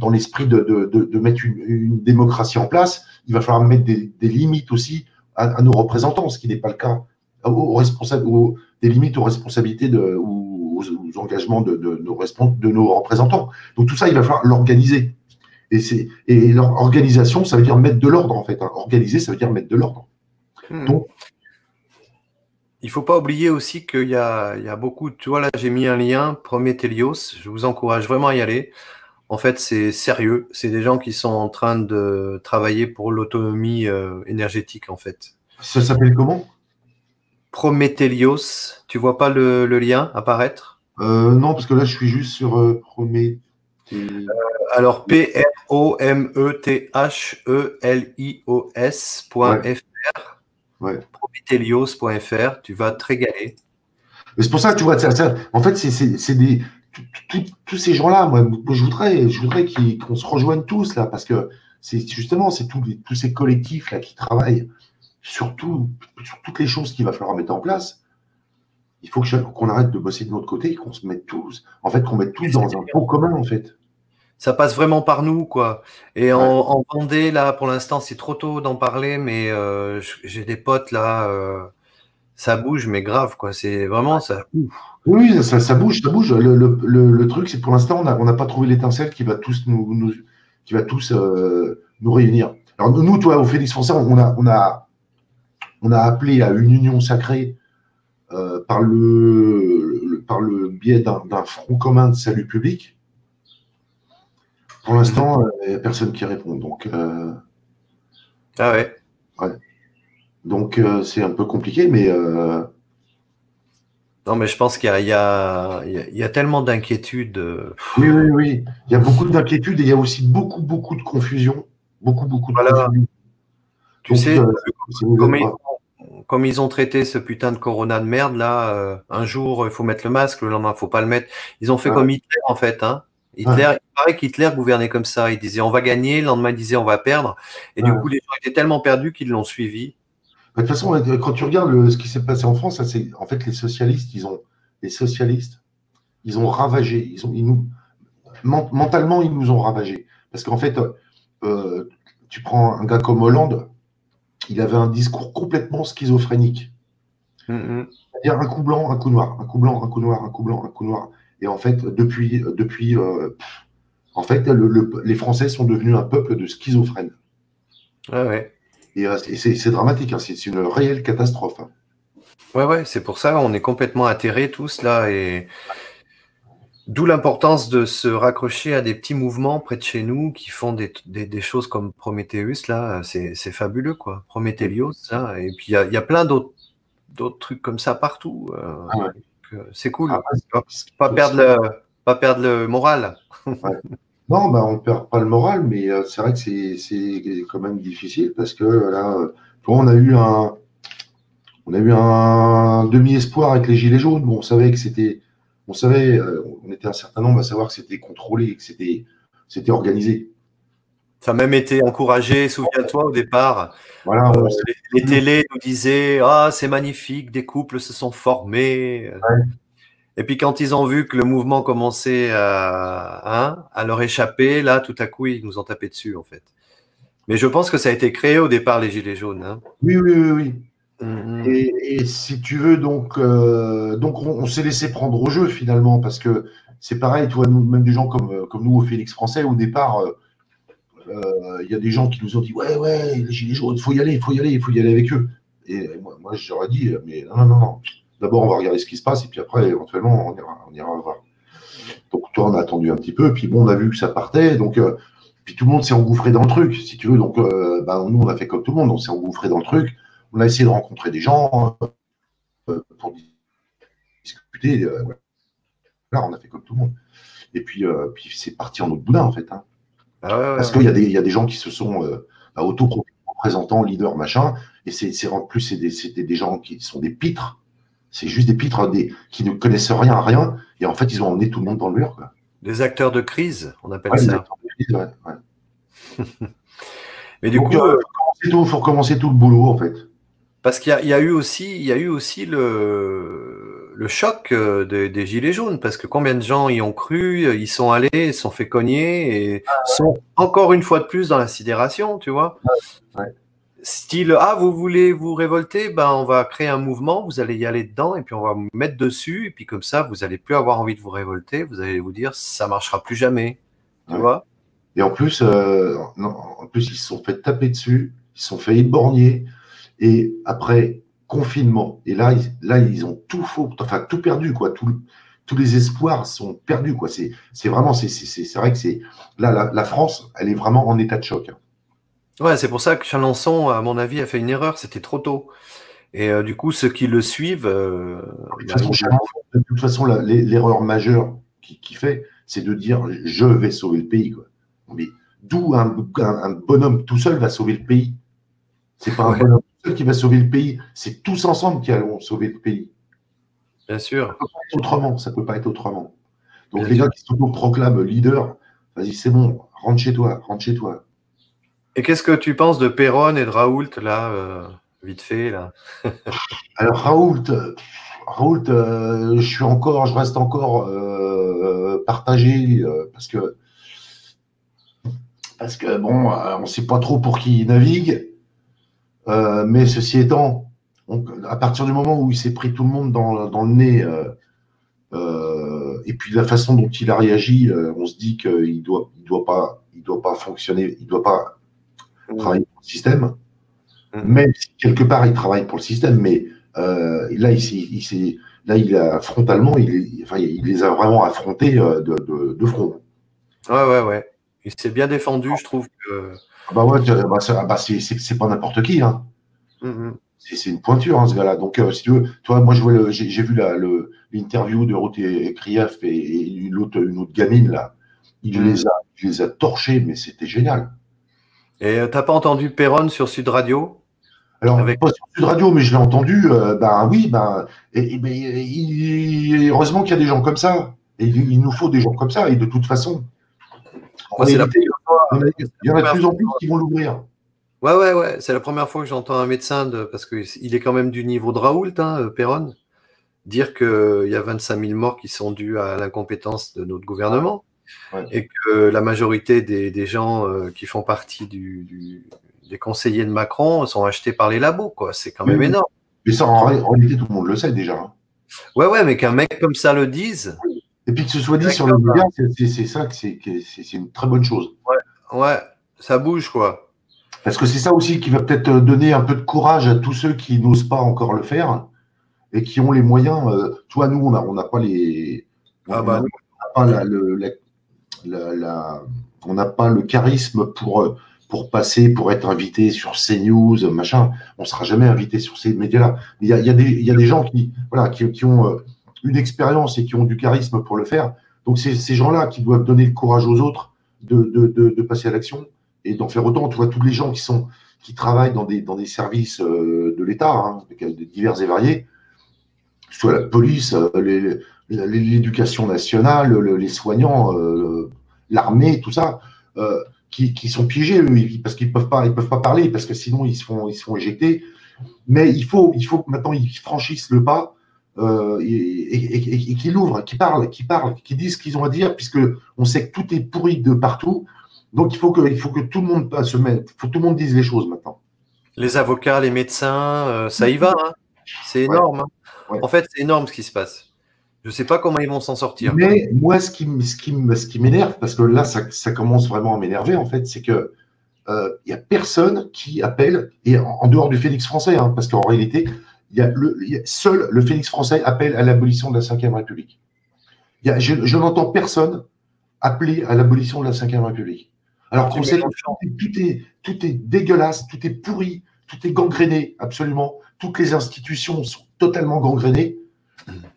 l'esprit de mettre une démocratie en place, il va falloir mettre des limites aussi à nos représentants, ce qui n'est pas le cas, des limites aux responsabilités ou aux engagements de nos représentants. Donc tout ça, il va falloir l'organiser. Et leur organisation, ça veut dire mettre de l'ordre, en fait. Hein. Organiser, ça veut dire mettre de l'ordre. Donc, il ne faut pas oublier aussi qu'il y a beaucoup, tu vois, là j'ai mis un lien, Prometheus, je vous encourage vraiment à y aller. En fait, c'est sérieux, c'est des gens qui sont en train de travailler pour l'autonomie énergétique, en fait. Ça s'appelle comment? Prometheus, tu vois pas le lien apparaître? Non, parce que là je suis juste sur Prometheus. Alors, Prometheus.fr. Ouais. Prometheus.fr, tu vas te régaler. C'est pour ça que tu vois, en fait, c'est tous ces gens-là, moi, je voudrais qu'on se rejoigne tous là, parce que c'est justement, c'est tous ces collectifs là qui travaillent sur toutes les choses qu'il va falloir mettre en place. Il faut qu'on arrête de bosser de notre côté et qu'on se mette tous, en fait, qu'on mette tous dans un pot commun, en fait. Ça passe vraiment par nous, quoi. Et en Vendée, là, pour l'instant, c'est trop tôt d'en parler, mais j'ai des potes, là, ça bouge, mais grave, quoi. C'est vraiment ça. Oui, ça bouge, ça bouge. Le truc, c'est que pour l'instant, on n'a pas trouvé l'étincelle qui va tous nous réunir. Alors, nous, toi, au Félix Français, on a appelé à une union sacrée par le biais d'un front commun de salut public. Pour l'instant, il n'y a personne qui répond. Donc, ah ouais. Donc, c'est un peu compliqué, mais. Non, mais je pense qu'il y a tellement d'inquiétudes. Oui. Il y a beaucoup d'inquiétudes et il y a aussi beaucoup de confusion. Beaucoup de confusion. Tu sais, comme ils ont traité ce putain de corona de merde, là, un jour, il faut mettre le masque, le lendemain, il ne faut pas le mettre. Ils ont fait comme Hitler, en fait. Hein. Il paraît qu'Hitler gouvernait comme ça. Il disait on va gagner, le lendemain il disait on va perdre. Et du coup, les gens étaient tellement perdus qu'ils l'ont suivi. De toute façon, quand tu regardes ce qui s'est passé en France, c'est en fait les socialistes, ils ont ravagé. Mentalement, ils nous ont ravagé. Parce qu'en fait, tu prends un gars comme Hollande, il avait un discours complètement schizophrénique. C'est-à-dire un coup blanc, un coup noir, un coup blanc, un coup noir, un coup blanc, un coup noir. Et en fait, depuis en fait, les Français sont devenus un peuple de schizophrènes. Ouais. Et c'est dramatique, hein, c'est une réelle catastrophe. Hein. Ouais, c'est pour ça, on est complètement atterrés tous là, et d'où l'importance de se raccrocher à des petits mouvements près de chez nous qui font des choses comme Prometheus, là, c'est fabuleux, quoi. Prometheus, là, et puis il y a plein d'autres trucs comme ça partout. C'est cool. Pas perdre le moral. Non, on ne perd pas le moral, mais c'est vrai que c'est quand même difficile parce que là, on a eu un demi-espoir avec les Gilets jaunes. Bon, on était un certain nombre à savoir que c'était contrôlé, que c'était organisé. Ça a même été encouragé, souviens-toi, au départ. Voilà, les télés nous disaient « Ah, c'est magnifique, des couples se sont formés. » Et puis quand ils ont vu que le mouvement commençait à leur échapper, là, tout à coup, ils nous ont tapé dessus, en fait. Mais je pense que ça a été créé au départ, les Gilets jaunes. Hein. Oui. Et si tu veux, donc on s'est laissé prendre au jeu, finalement, parce que c'est pareil, tu vois, même des gens comme nous, au Félix Français, au départ, il y a des gens qui nous ont dit « Ouais, les Gilets jaunes, il faut y aller avec eux. » Et moi j'aurais dit « Mais non. D'abord, on va regarder ce qui se passe, et puis après, éventuellement, on ira voir. » Donc, toi, on a attendu un petit peu, puis bon, on a vu que ça partait. Donc, Puis tout le monde s'est engouffré dans le truc, si tu veux. Donc, nous, on a fait comme tout le monde, on s'est engouffré dans le truc. On a essayé de rencontrer des gens pour discuter. Voilà, on a fait comme tout le monde. Et puis c'est parti en autre boudin, en fait. Hein. Parce qu'il y a des gens qui se sont auto-représentants, leaders, machin, et en plus, c'est des gens qui sont des pitres. C'est juste des pitres qui ne connaissent rien à rien, et en fait, ils ont emmené tout le monde dans le mur. Quoi. Des acteurs de crise, on appelle ça. Mais du coup, il faut recommencer tout le boulot, en fait. Parce qu'il y a eu aussi le choc des Gilets jaunes, parce que combien de gens y ont cru, ils sont allés, ils se sont fait cogner, et sont encore une fois de plus dans la sidération, tu vois. Ouais. Style, vous voulez vous révolter, on va créer un mouvement, vous allez y aller dedans, et puis on va vous mettre dessus, et puis comme ça, vous n'allez plus avoir envie de vous révolter, vous allez vous dire, ça marchera plus jamais, tu vois. Et en plus, ils se sont fait taper dessus, ils se sont fait éborgner, et après, confinement. Et là, ils ont tout perdu, quoi. Tous les espoirs sont perdus, quoi. C'est vrai que la France, elle est vraiment en état de choc. Hein. Ouais, c'est pour ça que Chalençon, à mon avis, a fait une erreur, c'était trop tôt. Et du coup, ceux qui le suivent... de toute façon, l'erreur majeure qu'il fait, c'est de dire « je vais sauver le pays ». Mais d'où un bonhomme tout seul va sauver le pays? C'est pas un bonhomme tout seul qui va sauver le pays, c'est tous ensemble qui allons sauver le pays. Bien sûr. Ça peut pas être autrement. Donc bien les gars qui s'auto-proclament leader, vas-y, c'est bon, rentre chez toi. Et qu'est-ce que tu penses de Péronne et de Raoult, là, vite fait, là? Alors, Raoult, je reste encore partagé parce que bon, on ne sait pas trop pour qui il navigue, mais ceci étant, à partir du moment où il s'est pris tout le monde dans le nez, et puis la façon dont il a réagi, on se dit qu'il doit pas fonctionner, il doit pas travailler pour le système, même si quelque part il travaille pour le système, mais là il a frontalement, il les a vraiment affrontés de front. Ouais. Il s'est bien défendu, je trouve que. C'est pas n'importe qui, hein. C'est une pointure, hein, ce gars-là. Donc, si tu veux, toi, moi, j'ai vu l'interview de Ruth et Krief et une autre gamine, là. Il les a torchés, mais c'était génial. Et t'as pas entendu Péronne sur Sud Radio? Alors, pas sur Sud Radio, mais je l'ai entendu. Heureusement qu'il y a des gens comme ça. Et il nous faut des gens comme ça. Et de toute façon, il y en a de plus en plus qui vont l'ouvrir. Ouais. C'est la première fois que j'entends un médecin, parce qu'il est quand même du niveau de Raoult, hein, Péronne, dire qu'il y a 25 000 morts qui sont dus à l'incompétence de notre gouvernement. Ouais. Et que la majorité des gens qui font partie des conseillers de Macron sont achetés par les labos, quoi. C'est quand même énorme. Mais ça, en réalité, tout le monde le sait déjà. Hein. Ouais, mais qu'un mec comme ça le dise. Et puis que ce soit dit sur les médias, c'est ça que c'est une très bonne chose. Ouais, ça bouge, quoi. Parce que c'est ça aussi qui va peut-être donner un peu de courage à tous ceux qui n'osent pas encore le faire et qui ont les moyens. Tu vois, nous, on n'a pas les. On n'a pas le charisme pour passer, pour être invité sur CNews, machin. On ne sera jamais invité sur ces médias-là. Il y a des gens qui ont une expérience et qui ont du charisme pour le faire. Donc, c'est ces gens-là qui doivent donner le courage aux autres de passer à l'action et d'en faire autant. Tu vois, tous les gens qui travaillent dans des services de l'État, hein, divers et variés, que ce soit la police, l'éducation nationale, les soignants, l'armée, tout ça, qui sont piégés, eux, parce qu'ils peuvent pas parler, parce que sinon ils se font éjecter. Mais il faut que maintenant ils franchissent le pas et qu'ils l'ouvrent, qu'ils parlent, qu'ils disent ce qu'ils ont à dire, puisque on sait que tout est pourri de partout. Donc il faut que tout le monde se mette, faut que tout le monde dise les choses maintenant. Les avocats, les médecins, ça y va. Hein. C'est énorme. Hein. Ouais. En fait, c'est énorme ce qui se passe. Je ne sais pas comment ils vont s'en sortir. Mais moi, ce qui m'énerve, parce que là, ça commence vraiment à m'énerver, en fait, c'est que y a personne qui appelle, et en dehors du Phénix français, hein, parce qu'en réalité, seul le Phénix français appelle à l'abolition de la Ve République. Je n'entends personne appeler à l'abolition de la Ve République. Alors qu'on sait que tout est dégueulasse, tout est pourri, tout est gangréné, absolument. Toutes les institutions sont totalement gangrénées.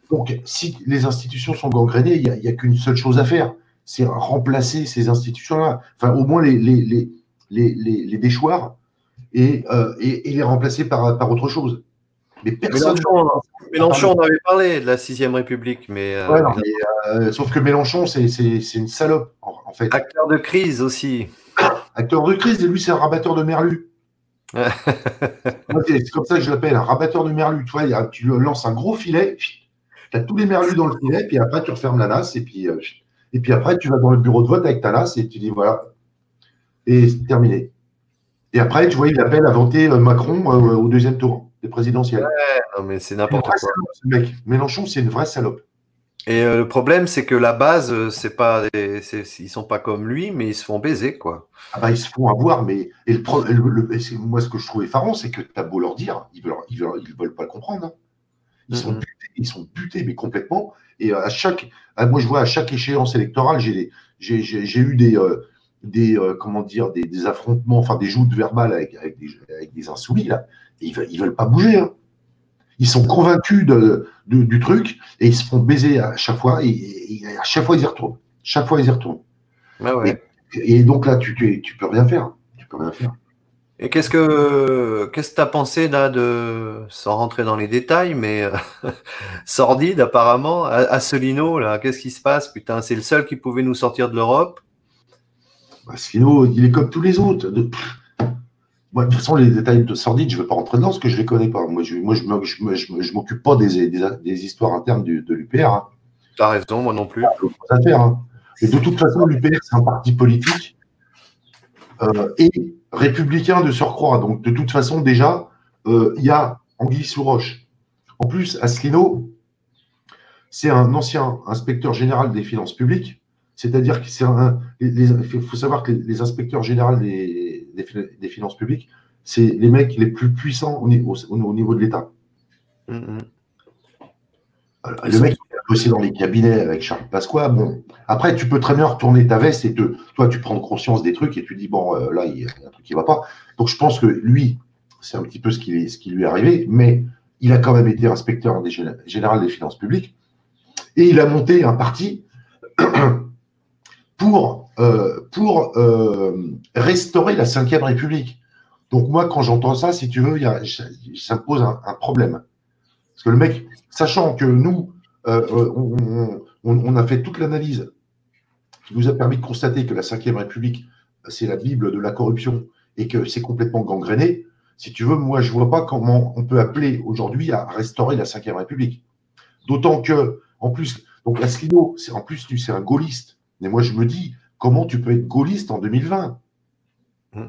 Donc, si les institutions sont gangrénées, il n'y a qu'une seule chose à faire, c'est remplacer ces institutions-là, enfin au moins les déchoir et les remplacer par autre chose. Mais personne. Mélenchon, on avait parlé de la 6ème République, mais, ouais, non, mais sauf que Mélenchon, c'est une salope, en fait. Acteur de crise aussi. Acteur de crise, et lui, c'est un rabatteur de merlu. C'est comme ça que je l'appelle, un rabatteur de merlu. Tu vois, tu lances un gros filet, tu as tous les merlus dans le filet, puis après, tu refermes la nasse, et puis après, tu vas dans le bureau de vote avec ta nasse, et tu dis voilà, et c'est terminé. Et après, tu vois, il appelle à voter Macron au 2e tour des présidentielles. Ouais, non, mais c'est n'importe quoi. Salope, ce mec. Mélenchon, c'est une vraie salope. Et le problème, c'est que la base, c'est pas ils sont pas comme lui, mais ils se font baiser, quoi. Ah bah, ils se font avoir, mais moi, ce que je trouve effarant, c'est que tu as beau leur dire, ils veulent pas le comprendre. Hein. Ils sont butés, mais complètement. Et moi, je vois à chaque échéance électorale, j'ai eu des affrontements, enfin des joutes verbales avec des insoumis, là. Et ils veulent pas bouger. Hein. Ils sont convaincus du truc et ils se font baiser à chaque fois. Et à chaque fois, ils y retournent. Chaque fois, ils y retournent. Ah ouais. Et donc là, tu peux rien faire. Tu peux rien faire. Et qu'est-ce que tu as pensé là sans rentrer dans les détails, mais sordide apparemment, Asselineau, là, qu'est-ce qui se passe? Putain, c'est le seul qui pouvait nous sortir de l'Europe. Asselineau, il est comme tous les autres. Moi, de toute façon, les détails de sordide, je ne veux pas rentrer dedans parce que je ne les connais pas. Moi, je ne m'occupe pas des histoires internes de l'UPR. Hein. Tu as raison, moi non plus. À faire, hein. Et de toute façon, l'UPR, c'est un parti politique et républicain de surcroît. Donc, de toute façon, déjà, il y a anguille sous roche. En plus, Asselineau, c'est un ancien inspecteur général des finances publiques. C'est-à-dire que il faut savoir que les inspecteurs généraux des finances publiques, c'est les mecs les plus puissants au niveau de l'État. Le mec, il a bossé dans les cabinets avec Charles Pasqua. Bon, après, tu peux très bien retourner ta veste et toi, tu prends conscience des trucs et tu dis, bon, là, il y a un truc qui ne va pas. Donc, je pense que lui, c'est un petit peu ce qui lui est arrivé, mais il a quand même été inspecteur général des finances publiques et il a monté un parti pour restaurer la Ve République. Donc moi, quand j'entends ça, si tu veux, ça me pose un problème. Parce que le mec, sachant que nous, on a fait toute l'analyse qui nous a permis de constater que la Ve République, c'est la Bible de la corruption et que c'est complètement gangréné, si tu veux, moi, je ne vois pas comment on peut appeler aujourd'hui à restaurer la Ve République. D'autant que, en plus, donc Asselineau, en plus, c'est un gaulliste. Mais moi, je me dis, comment tu peux être gaulliste en 2020 ?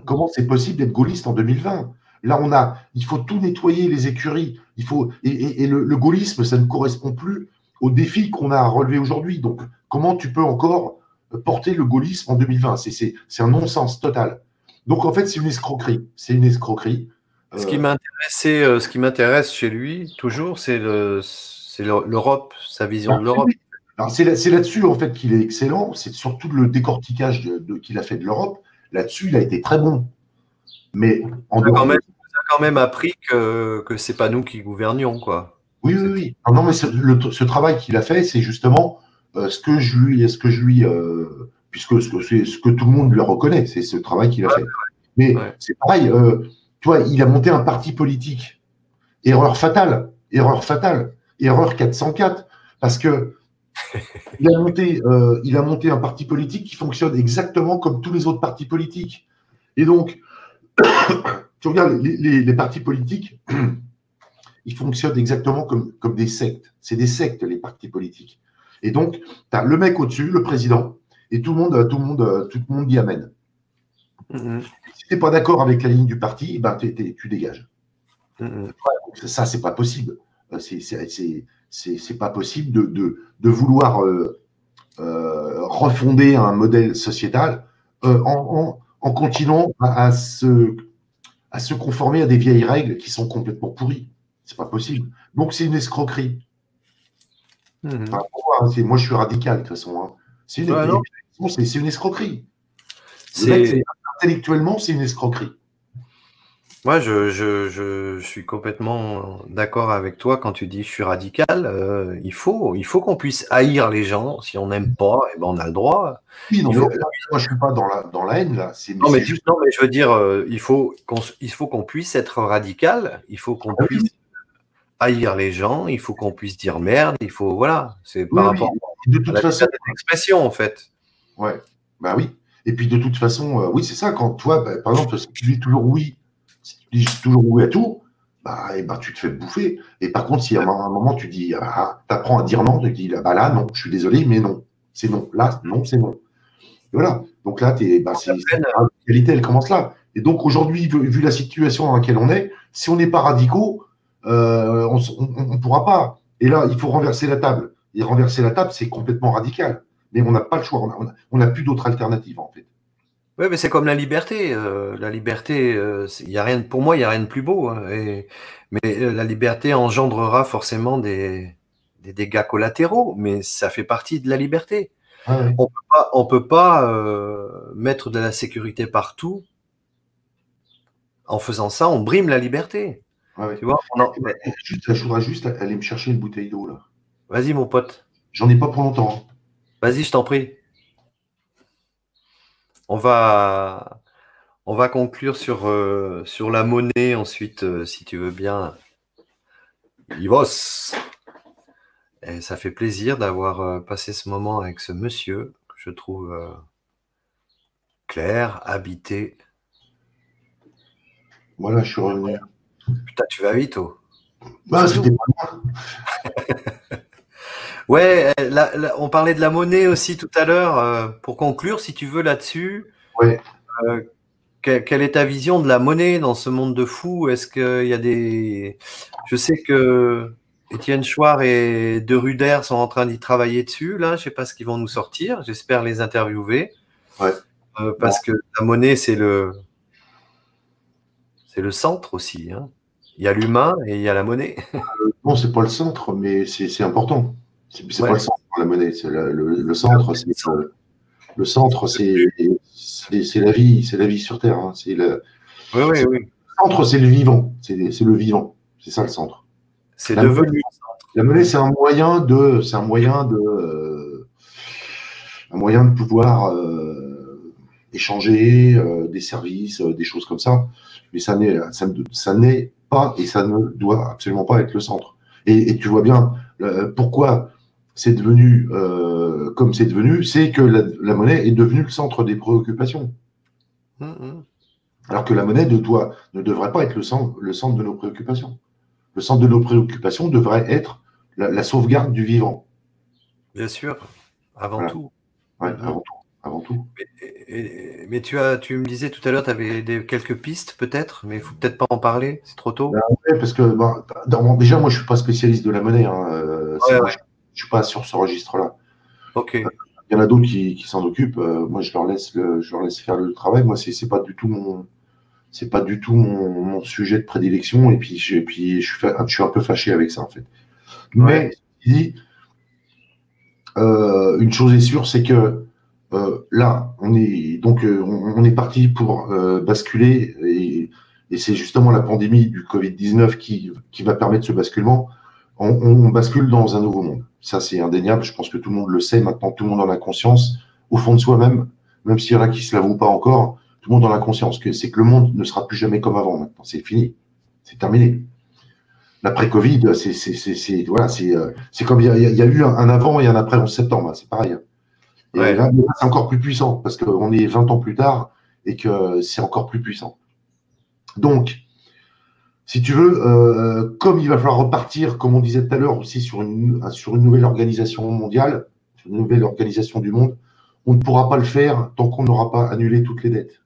Comment c'est possible d'être gaulliste en 2020 ? Là, il faut tout nettoyer, les écuries. Et le gaullisme, ça ne correspond plus aux défis qu'on a à relever aujourd'hui. Donc, comment tu peux encore porter le gaullisme en 2020 ? C'est un non-sens total. Donc, en fait, c'est une escroquerie. C'est une escroquerie. Ce qui m'intéresse chez lui, toujours, c'est l'Europe, sa vision de l'Europe. C'est là-dessus, en fait, qu'il est excellent. C'est surtout le décortiquage qu'il a fait de l'Europe. Là-dessus, il a été très bon. Mais on a quand même appris que c'est pas nous qui gouvernions, quoi. Oui. Non, mais ce travail qu'il a fait, c'est justement ce que je lui, puisque ce que tout le monde lui reconnaît, c'est ce travail qu'il a fait. Mais c'est pareil, tu vois, il a monté un parti politique. Erreur fatale, erreur 404, parce que il a monté un parti politique qui fonctionne exactement comme tous les autres partis politiques. Et donc, tu regardes les partis politiques, ils fonctionnent exactement comme des sectes. C'est des sectes, les partis politiques. Et donc, tu as le mec au-dessus, le président, et tout le monde dit amen. Si tu n'es pas d'accord avec la ligne du parti, ben, tu dégages. Ça, c'est pas possible. C'est pas possible de vouloir refonder un modèle sociétal en continuant à se conformer à des vieilles règles qui sont complètement pourries. C'est pas possible. Donc, c'est une escroquerie. Enfin, moi, je suis radical, de toute façon. Hein. C'est une escroquerie. Le mec, intellectuellement, c'est une escroquerie. Moi, je suis complètement d'accord avec toi quand tu dis je suis radical. Il faut qu'on puisse haïr les gens. Si on n'aime pas, eh ben on a le droit. Oui, non, Il mais faut là, moi, je ne suis pas dans la haine, là. Non, mais, Juste. non, mais je veux dire, il faut qu'on puisse être radical. Il faut qu'on Ah oui, puisse haïr les gens. Il faut qu'on puisse dire merde. Voilà. C'est par oui, rapport oui. De à toute la façon, liberté d'expression, en fait. ouais, bah oui. Et puis de toute façon, oui, c'est ça. Quand toi, bah, par exemple, si tu dis toujours oui, si tu dis toujours oui à tout, bah, et ben, tu te fais bouffer. Et par contre, si à un moment tu dis, ah, t'apprends à dire non, tu dis, bah là, non, je suis désolé, mais non, c'est non. Là, non, c'est non. Et voilà. Donc là, bah, la qualité, elle commence là. Et donc aujourd'hui, vu la situation dans laquelle on est, si on n'est pas radicaux, on ne pourra pas. Et là, il faut renverser la table. Et renverser la table, c'est complètement radical. Mais on n'a pas le choix. On n'a plus d'autres alternatives, en fait. Oui, mais c'est comme la liberté. La liberté, y a rien, pour moi, il n'y a rien de plus beau, hein. Mais la liberté engendrera forcément des dégâts collatéraux, mais ça fait partie de la liberté. Ouais, ouais. On peut pas mettre de la sécurité partout. En faisant ça, on brime la liberté. Ouais, ouais. Tu vois, Je voudrais juste aller me chercher une bouteille d'eau, là. Vas-y, mon pote. J'en ai pas pour longtemps, hein. Vas-y, je t'en prie. On va, on va conclure sur la monnaie ensuite, si tu veux bien. Yvos. Et ça fait plaisir d'avoir passé ce moment avec ce monsieur, que je trouve clair, habité. Voilà, je suis revenu. Putain, tu vas vite, oh. Bah, C'est c'était tout. pas loin. Ouais, on parlait de la monnaie aussi tout à l'heure. Pour conclure, si tu veux, là-dessus, Ouais. euh, quelle est ta vision de la monnaie dans ce monde de fous? Est-ce qu'il y a des... Je sais que Étienne Chouard et De Ruder sont en train d'y travailler dessus, là. Je sais pas ce qu'ils vont nous sortir. J'espère les interviewer. Ouais. Bon. Parce que la monnaie, c'est le centre aussi, hein. Il y a l'humain et il y a la monnaie. Non, c'est pas le centre, mais c'est important. C'est pas Ouais, le centre, la monnaie. Le centre, le centre, c'est la vie sur Terre, hein. oui, oui, oui. Le centre, c'est le vivant. C'est le vivant. C'est ça le centre. C'est La monnaie, devenu. la monnaie, c'est un moyen de pouvoir échanger des services, des choses comme ça. Mais ça n'est pas et ça ne doit absolument pas être le centre. Et tu vois bien pourquoi c'est devenu comme c'est devenu, c'est que la monnaie est devenue le centre des préoccupations. Alors que la monnaie ne devrait pas être le centre de nos préoccupations. Le centre de nos préoccupations devrait être la sauvegarde du vivant. Bien sûr, avant Voilà. tout. Ouais, avant tout. Avant tout. Mais tu me disais tout à l'heure, tu avais quelques pistes peut-être, mais il faut peut-être pas en parler, c'est trop tôt. Ouais, parce que déjà, moi, je suis pas spécialiste de la monnaie, hein. Ouais, Moi, ouais. je suis pas sur ce registre-là. Ok. Il y en a d'autres qui s'en occupent. Moi, je leur laisse faire le travail. Moi, c'est pas du tout mon sujet de prédilection. Et puis, je suis un peu fâché avec ça, en fait. Mais, une chose est sûre, c'est que là, on est parti pour basculer, et c'est justement la pandémie du Covid-19 qui va permettre ce basculement. On bascule dans un nouveau monde. Ça, c'est indéniable. Je pense que tout le monde le sait maintenant. Tout le monde en a conscience au fond de soi-même, même s'il y en a qui se l'avouent pas encore. Tout le monde en a conscience que c'est que le monde ne sera plus jamais comme avant. Maintenant, c'est fini, c'est terminé. L'après-Covid, c'est comme il y a eu un avant et un après 11 septembre. C'est pareil. Et Ouais. là, c'est encore plus puissant parce qu'on est 20 ans plus tard et que c'est encore plus puissant. Donc, si tu veux, comme il va falloir repartir, comme on disait tout à l'heure, aussi sur une nouvelle organisation mondiale, sur une nouvelle organisation du monde, on ne pourra pas le faire tant qu'on n'aura pas annulé toutes les dettes.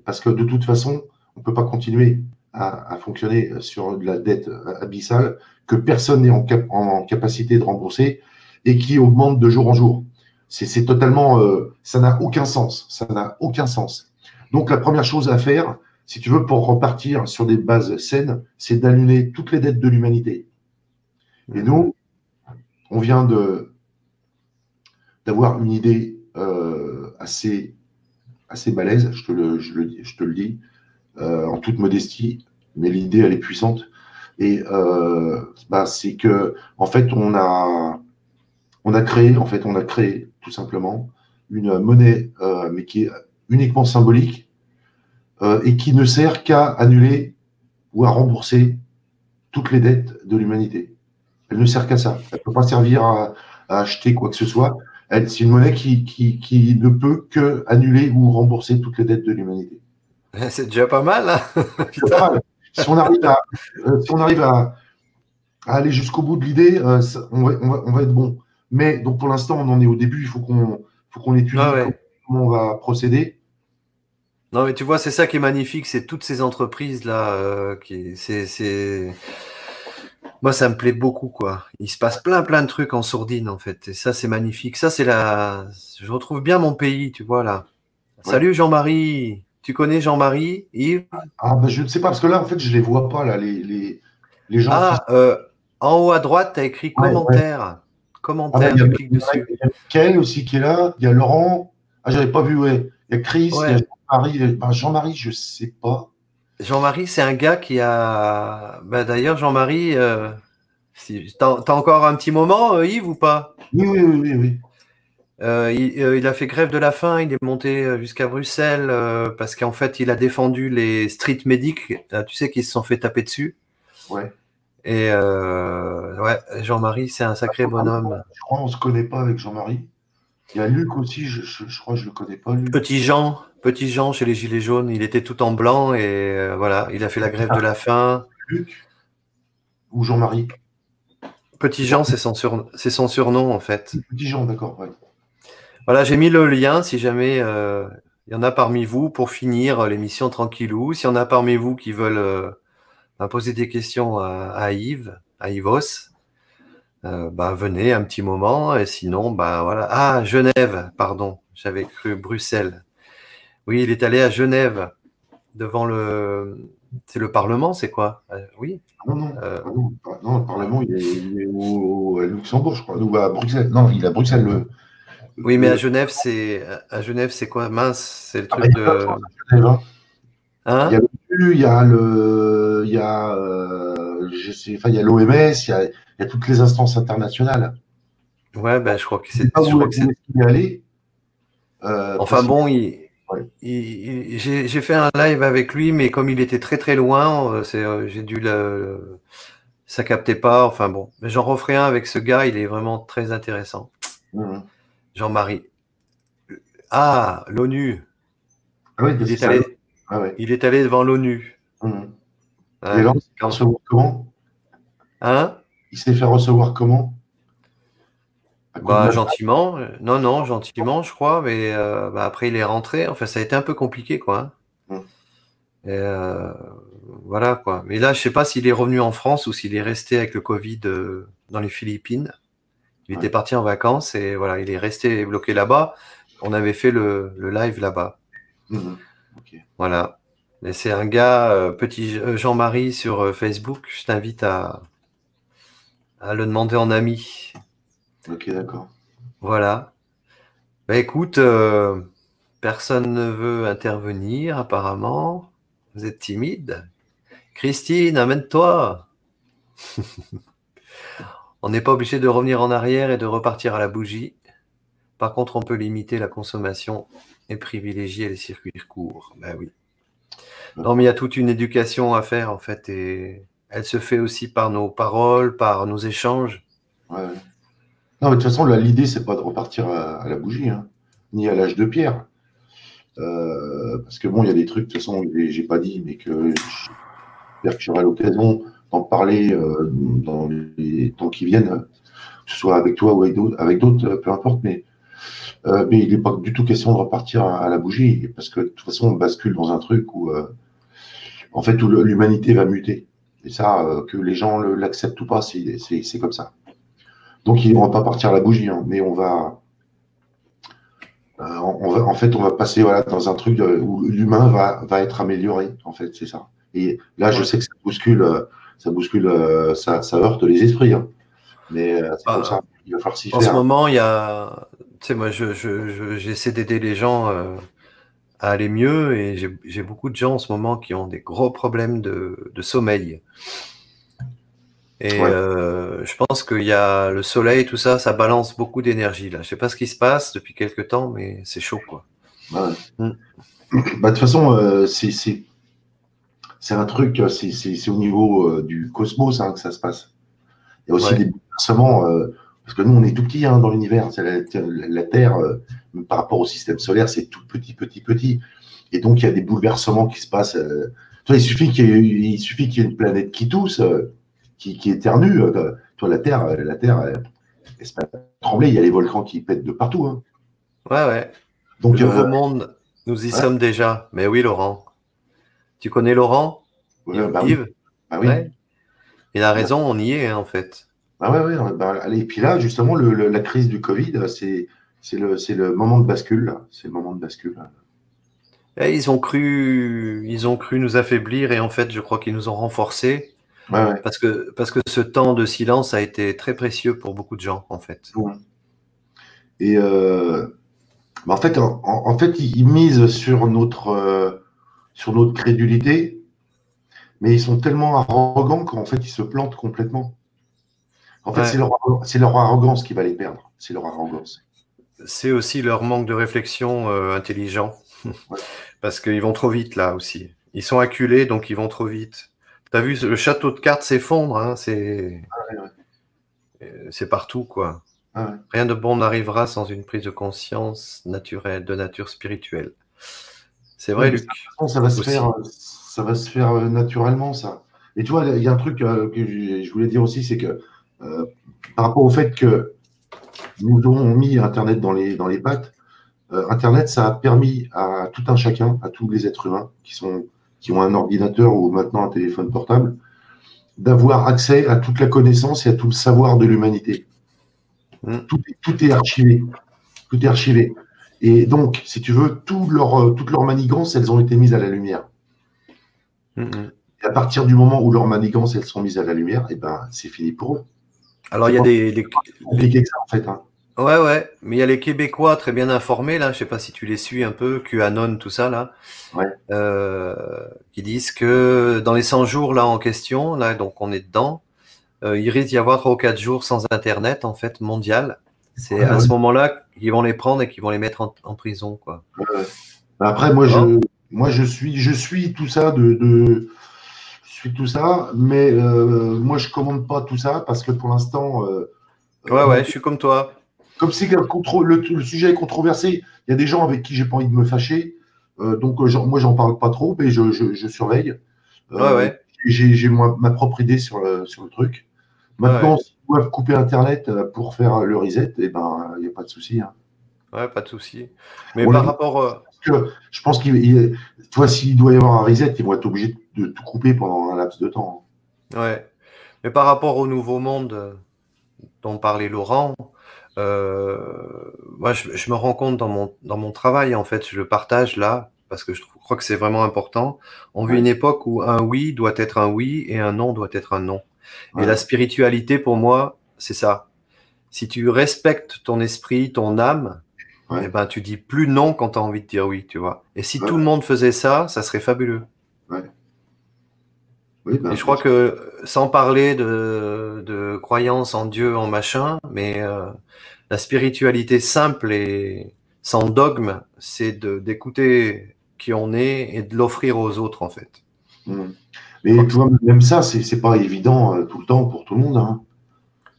Parce que de toute façon, on ne peut pas continuer à fonctionner sur de la dette abyssale que personne n'est en capacité de rembourser et qui augmente de jour en jour. C'est totalement, ça n'a aucun sens. Ça n'a aucun sens. Donc la première chose à faire, si tu veux, pour repartir sur des bases saines, c'est d'annuler toutes les dettes de l'humanité. Et nous, on vient d'avoir une idée assez assez balèze, je te le dis, en toute modestie, mais l'idée, elle est puissante. Et c'est que, en fait, on a créé tout simplement une monnaie, mais qui est uniquement symbolique et qui ne sert qu'à annuler ou à rembourser toutes les dettes de l'humanité. Elle ne sert qu'à ça. Elle ne peut pas servir à acheter quoi que ce soit. C'est une monnaie qui ne peut que annuler ou rembourser toutes les dettes de l'humanité. C'est déjà pas mal, hein. C'est pas mal. Si on arrive à aller jusqu'au bout de l'idée, on va être bon. Mais donc pour l'instant, on en est au début. Il faut qu'on étudie comment on va procéder. Non, mais tu vois, c'est ça qui est magnifique, c'est toutes ces entreprises-là. Moi, ça me plaît beaucoup, quoi. Il se passe plein de trucs en sourdine, en fait. Et ça, c'est magnifique. Ça, je retrouve bien mon pays, tu vois, là. Ouais. Salut Jean-Marie. Tu connais Jean-Marie, Yves? Je ne sais pas, parce que là, en fait, je ne les vois pas, là, les gens. En haut à droite, tu as écrit commentaire. Ouais. Commentaire, tu cliques dessus. Il y a Michael aussi qui est là. Il y a Laurent. Ah, j'avais pas vu, ouais. Il y a Chris, il y a Jean-Marie. Jean-Marie, je ne sais pas. Jean-Marie, c'est un gars qui a. D'ailleurs, Jean-Marie, t'as encore un petit moment, Yves, ou pas? Oui. Il a fait grève de la faim, il est monté jusqu'à Bruxelles parce qu'en fait, il a défendu les street medics, tu sais, qui se sont fait taper dessus. Ouais. Et ouais, Jean-Marie, c'est un sacré bonhomme. Je crois qu'on ne se connaît pas avec Jean-Marie. Il y a Luc aussi, je crois que je ne le connais pas. Luc. Petit Jean chez les Gilets jaunes, il était tout en blanc et voilà, il a fait la grève de la faim. Luc ou Jean-Marie? Petit Jean, c'est son surnom en fait. Petit Jean, d'accord, ouais. Voilà, j'ai mis le lien si jamais il y en a parmi vous pour finir l'émission tranquillou. S'il y en a parmi vous qui veulent poser des questions à Yves, à Yvos, venez un petit moment. Et sinon, voilà. Ah, Genève, pardon, j'avais cru Bruxelles. Oui, il est allé à Genève devant c'est le Parlement, c'est quoi? Oui. Non, le Parlement, il est à Luxembourg, je crois, ou à Bruxelles. Non, il est à Bruxelles. Oui, mais à Genève, c'est quoi? Mince, c'est le truc de. Genève, hein? Il y a l'OMS, il y a toutes les instances internationales. Ouais, je crois que c'est. Je crois que c'est y aller. Enfin bon, j'ai fait un live avec lui, mais comme il était très loin, j'ai dû ça captait pas. Enfin bon, mais j'en referai un avec ce gars, il est vraiment très intéressant. Mmh. Jean-Marie. Ah, l'ONU. Ah oui, il est allé devant l'ONU. Mmh. Et alors, il s'est fait recevoir comment? Hein? Il s'est fait recevoir comment? Gentiment. Non, gentiment, je crois. Mais après, il est rentré. Enfin, ça a été un peu compliqué, quoi. Mmh. Et voilà, quoi. Mais là, je sais pas s'il est revenu en France ou s'il est resté avec le Covid dans les Philippines. Il était parti en vacances et voilà, il est resté bloqué là-bas. On avait fait le live là-bas. Mmh. Okay. Voilà. Mais c'est un gars, petit Jean-Marie sur Facebook. Je t'invite à le demander en ami. Ok, d'accord. Voilà. Écoute, personne ne veut intervenir apparemment. Vous êtes timide. Christine, amène-toi. On n'est pas obligé de revenir en arrière et de repartir à la bougie. Par contre, on peut limiter la consommation et privilégier les circuits courts. Ben oui. Non, mais il y a toute une éducation à faire, en fait, et elle se fait aussi par nos paroles, par nos échanges. Ouais. Non, mais de toute façon, l'idée, c'est pas de repartir à la bougie, hein, ni à l'âge de pierre. Parce que bon, il y a des trucs, de toute façon, j'ai pas dit, mais que j'espère que j'aurai l'occasion d'en parler dans les temps qui viennent, que ce soit avec toi ou avec d'autres, peu importe, mais il n'est pas du tout question de repartir à la bougie, parce que de toute façon, on bascule dans un truc où, en fait, où l'humanité va muter. Et ça, que les gens l'acceptent ou pas, c'est comme ça. Donc, on ne va pas partir à la bougie, hein, mais on va passer dans un truc où l'humain va être amélioré, en fait, c'est ça. Et là, je sais que ça heurte les esprits, hein, mais c'est comme ça. Il va falloir s'y faire. En ce moment, il y a, tu sais, moi, j'essaie d'aider les gens à aller mieux et j'ai beaucoup de gens en ce moment qui ont des gros problèmes de sommeil. Et Ouais. je pense qu'il y a le soleil, tout ça, ça balance beaucoup d'énergie là. Je sais pas ce qui se passe depuis quelque temps, mais c'est chaud quoi. Ouais. Mm. Bah, de toute façon, c'est un truc, c'est au niveau du cosmos hein, que ça se passe. Il y a aussi des Ouais, bouleversements, parce que nous, on est tout petit hein, dans l'univers. C'est la Terre, par rapport au système solaire, c'est tout petit, petit, petit. Et donc, il y a des bouleversements qui se passent. Toi, il suffit qu'il y ait une planète qui tousse, qui éternue. Toi, la Terre elle se met à trembler. Il y a les volcans qui pètent de partout. Hein. ouais, ouais. Le Donc, nouveau monde, nous y ouais, sommes déjà. Mais oui, Laurent. Tu connais Laurent? ouais, bah oui. Yves? Bah oui. Ouais. Il a raison, on y est hein, en fait. Bah ouais, ouais, bah, allez, et puis là, justement, la crise du Covid, c'est le moment de bascule. Là. C'est le moment de bascule. Là. Et ils ont cru nous affaiblir et en fait, je crois qu'ils nous ont renforcés Ouais, ouais. parce que ce temps de silence a été très précieux pour beaucoup de gens en fait. Ouais. Et bah, en fait, ils misent sur notre crédulité, mais ils sont tellement arrogants qu'en fait, ils se plantent complètement. En fait, Ouais. c'est leur arrogance qui va les perdre. C'est leur arrogance. C'est aussi leur manque de réflexion intelligent Ouais, parce qu'ils vont trop vite là aussi. Ils sont acculés donc ils vont trop vite. T'as vu le château de cartes s'effondre, hein, ouais, ouais, c'est partout quoi. ouais. Rien de bon n'arrivera sans une prise de conscience naturelle, de nature spirituelle. C'est Ouais, vrai, mais Luc, aussi. ça va se faire naturellement, ça. Et tu vois, il y a un truc que je voulais dire aussi, c'est que euh, par rapport au fait que nous avons mis Internet dans les pattes, Internet, ça a permis à tout un chacun, à tous les êtres humains qui ont un ordinateur ou maintenant un téléphone portable, d'avoir accès à toute la connaissance et à tout le savoir de l'humanité. Mm, Tout est archivé. Tout est archivé. Et donc, si tu veux, toutes leurs manigances, elles ont été mises à la lumière. mm, mm. Et à partir du moment où leurs manigances, elles sont mises à la lumière, et ben, c'est fini pour eux. Alors, il C'est y a pas plus les- compliqué que ça, en fait. Hein. ouais, ouais, mais il y a les Québécois très bien informés, là, je sais pas si tu les suis un peu, QAnon, tout ça, là, Ouais, euh, qui disent que dans les 100 jours, là, en question, là, donc on est dedans, il risque d'y avoir 3 ou 4 jours sans Internet, en fait, mondial. C'est ouais, à ouais. ce moment-là qu'ils vont les prendre et qu'ils vont les mettre en prison, quoi. Ouais, ouais. Après, Bon. je suis tout ça je suis tout ça, mais moi, je commande pas tout ça parce que pour l'instant, Ouais, bon, ouais, je suis comme toi. comme c'est que le sujet est controversé, il y a des gens avec qui j'ai pas envie de me fâcher, donc moi, j'en parle pas trop, mais je surveille. Ouais, Euh, ouais, j'ai ma propre idée sur le truc. ouais, Maintenant, ouais, s'ils doivent couper Internet pour faire le reset, eh ben, il n'y a pas de souci. Hein. ouais, pas de souci. Mais On par le- rapport, je pense tu vois, s'il doit y avoir un reset, ils vont être obligés de tout couper pendant un laps de temps. ouais, mais par rapport au nouveau monde dont parlait Laurent, moi, je me rends compte dans mon travail, en fait, je le partage là, parce que crois que c'est vraiment important. On vit Ouais, une époque où un oui doit être un oui et un non doit être un non. Et la ouais, spiritualité, pour moi, c'est ça. Si tu respectes ton esprit, ton âme, eh ouais, ben, tu dis plus non quand tu as envie de dire oui, tu vois. Et si ouais, tout le monde faisait ça, ça serait fabuleux. ouais. Oui, Et ben, je bien crois sûr. que, sans parler de croyance en Dieu, en machin, mais la spiritualité simple et sans dogme, c'est d'écouter qui on est et de l'offrir aux autres, en fait. Mm. Je crois Mais que tu vois, même ça, c'est pas évident tout le temps pour tout le monde. Hein.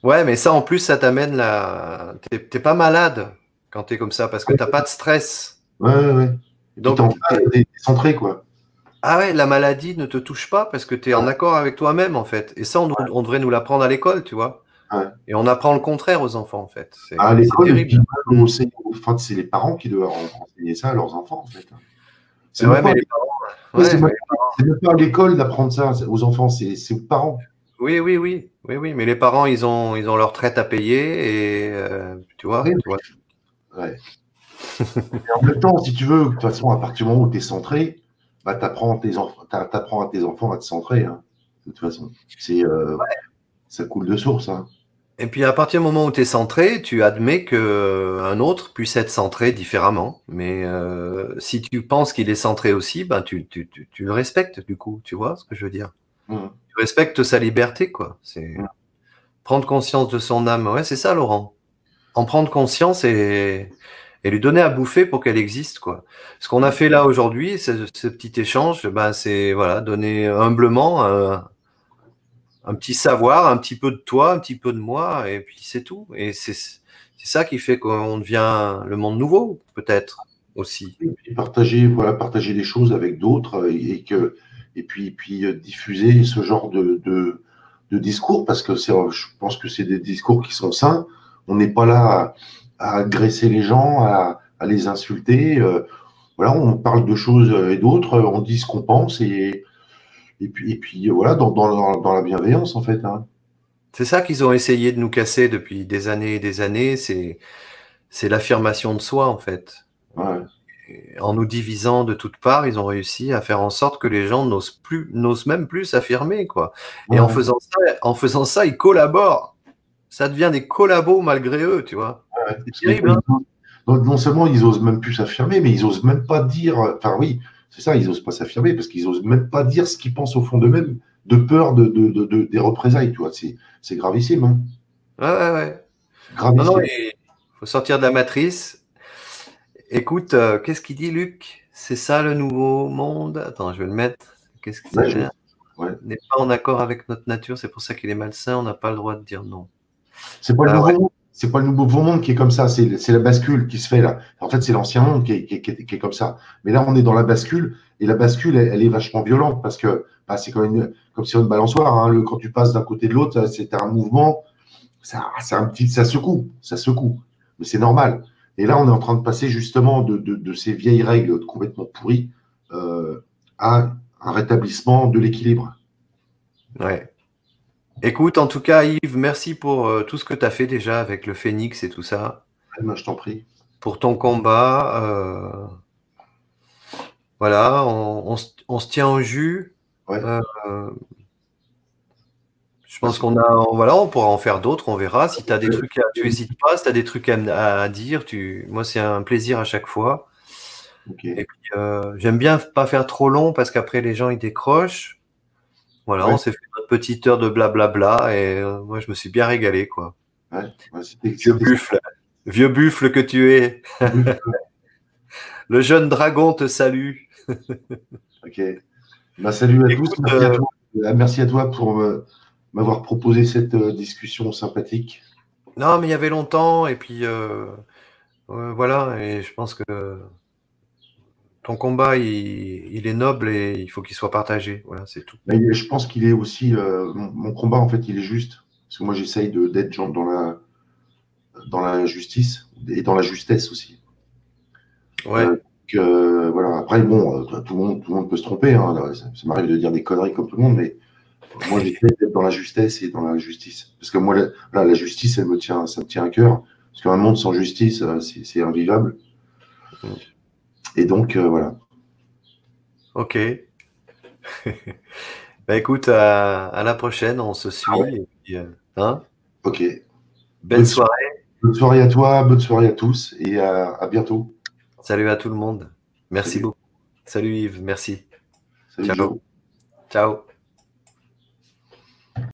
ouais, mais ça, en plus, ça t'amène là. T'es pas malade quand t'es comme ça, parce que t'as pas de stress. Ouais, ouais, ouais. Et puis Donc, t'es centré, quoi. ah ouais, la maladie ne te touche pas parce que t'es en Ouais, accord avec toi-même, en fait. Et ça, on devrait nous l'apprendre à l'école, tu vois. ouais. Et on apprend le contraire aux enfants, en fait. À C'est l'école, et puis terrible. même Hmm. enfin, c'est les parents qui doivent enseigner ça à leurs enfants, en fait. Hein. C'est Ben même ouais, pas, mais les parents, ouais, ouais, mais c'est même pas à l'école d'apprendre ça aux enfants, c'est aux parents. oui, oui, oui, oui, oui, mais les parents, ils ont leur traite à payer et Oui, tu vois. ouais. Et en même temps, si tu veux, de toute façon, à partir du moment où tu es centré, bah, t'apprends à tes enfants à te centrer, hein, de toute façon. Ça coule de source. Hein. Et puis à partir du moment où tu es centré, tu admets qu'un autre puisse être centré différemment. Mais si tu penses qu'il est centré aussi, ben tu le respectes du coup, tu vois ce que je veux dire? Mhm. Tu respectes sa liberté, quoi. C'est prendre conscience de son âme. Ouais, c'est ça, Laurent. En prendre conscience et lui donner à bouffer pour qu'elle existe, quoi. Ce qu'on a fait là aujourd'hui, ce petit échange, ben c'est voilà, donner humblement un petit savoir, un petit peu de toi, un petit peu de moi, et puis c'est tout. Et c'est ça qui fait qu'on devient le monde nouveau, peut-être aussi. Et puis partager, voilà, partager des choses avec d'autres et puis diffuser ce genre de discours parce que je pense que c'est des discours qui sont sains. On n'est pas là à agresser les gens, à les insulter. Voilà, on parle de choses et d'autres, on dit ce qu'on pense et puis voilà, dans la bienveillance en fait, hein. C'est ça qu'ils ont essayé de nous casser depuis des années et des années, c'est l'affirmation de soi, en fait. Ouais, Et en nous divisant de toutes parts, ils ont réussi à faire en sorte que les gens n'osent même plus s'affirmer, quoi. Et ouais, en faisant ça, ils collaborent. Ça devient des collabos malgré eux, tu vois. ouais. C'est Parce que terrible, hein? non seulement ils osent même plus s'affirmer, mais ils osent même pas dire. Enfin oui, c'est ça, ils osent pas s'affirmer parce qu'ils osent même pas dire ce qu'ils pensent au fond d'eux-mêmes, de peur des représailles. Tu vois, c'est gravissime, hein. Ouais, ouais, ouais. Non, non, Gravissime. il faut sortir de la matrice. Écoute, qu'est-ce qu'il dit, Luc? C'est ça le nouveau monde? Attends, je vais le mettre. Qu'est-ce que Ouais, c'est? ouais. N'est pas en accord avec notre nature, c'est pour ça qu'il est malsain, on n'a pas le droit de dire non. C'est pas le Ouais. nouveau monde. C'est pas le nouveau monde qui est comme ça. C'est la bascule qui se fait là. En fait, c'est l'ancien monde qui est comme ça. Mais là, on est dans la bascule et la bascule, elle est vachement violente parce que bah, c'est comme sur une balançoire, hein. Quand tu passes d'un côté de l'autre, c'est un mouvement. Ça secoue, ça secoue, mais c'est normal. Et là, on est en train de passer justement de ces vieilles règles complètement pourries à un rétablissement de l'équilibre. Ouais. Écoute, en tout cas, Yves, merci pour tout ce que tu as fait déjà avec le Phénix et tout ça, Moi, je t'en prie. pour ton combat. Voilà, on se tient au jus. Ouais, Euh, je bah, pense voilà, on pourra en faire d'autres, on verra. Si tu as des trucs, tu hésites pas, si tu as des trucs à dire, moi, c'est un plaisir à chaque fois. Et ok. puis, j'aime bien pas faire trop long parce qu'après, les gens, ils décrochent. Voilà, on Ouais, s'est fait notre petite heure de blablabla et moi, je me suis bien régalé, quoi. ouais, ouais, c'était, Vieux c'était buffle, vieux buffle que tu es. Le jeune dragon te salue. ok. Bah, salut à tous. Écoute, Merci à toi. Merci à toi pour m'avoir proposé cette discussion sympathique. non, mais il y avait longtemps et puis voilà, et je pense que ton combat, il est noble et il faut qu'il soit partagé. Voilà, c'est tout. Mais je pense qu'il est aussi mon combat en fait, il est juste parce que moi j'essaye d'être genre dans la justice et dans la justesse aussi. Euh, Ouais, voilà. Après, bon, tout le monde peut se tromper, hein. Ça m'arrive de dire des conneries comme tout le monde, mais moi, j'essaie d'être dans la justesse et dans la justice. Parce que moi, la justice, ça me tient à cœur. Parce qu'un monde sans justice, c'est invivable. Et donc, voilà. ok. Bah écoute, à la prochaine, on se Ah ouais. suit. Et puis, hein, Ok. belle Bonne, so- soirée. bonne soirée à toi, bonne soirée à tous et à bientôt. Salut à tout le monde. Merci Salut. beaucoup. Salut Yves, merci. Salut Ciao. Joe. Ciao.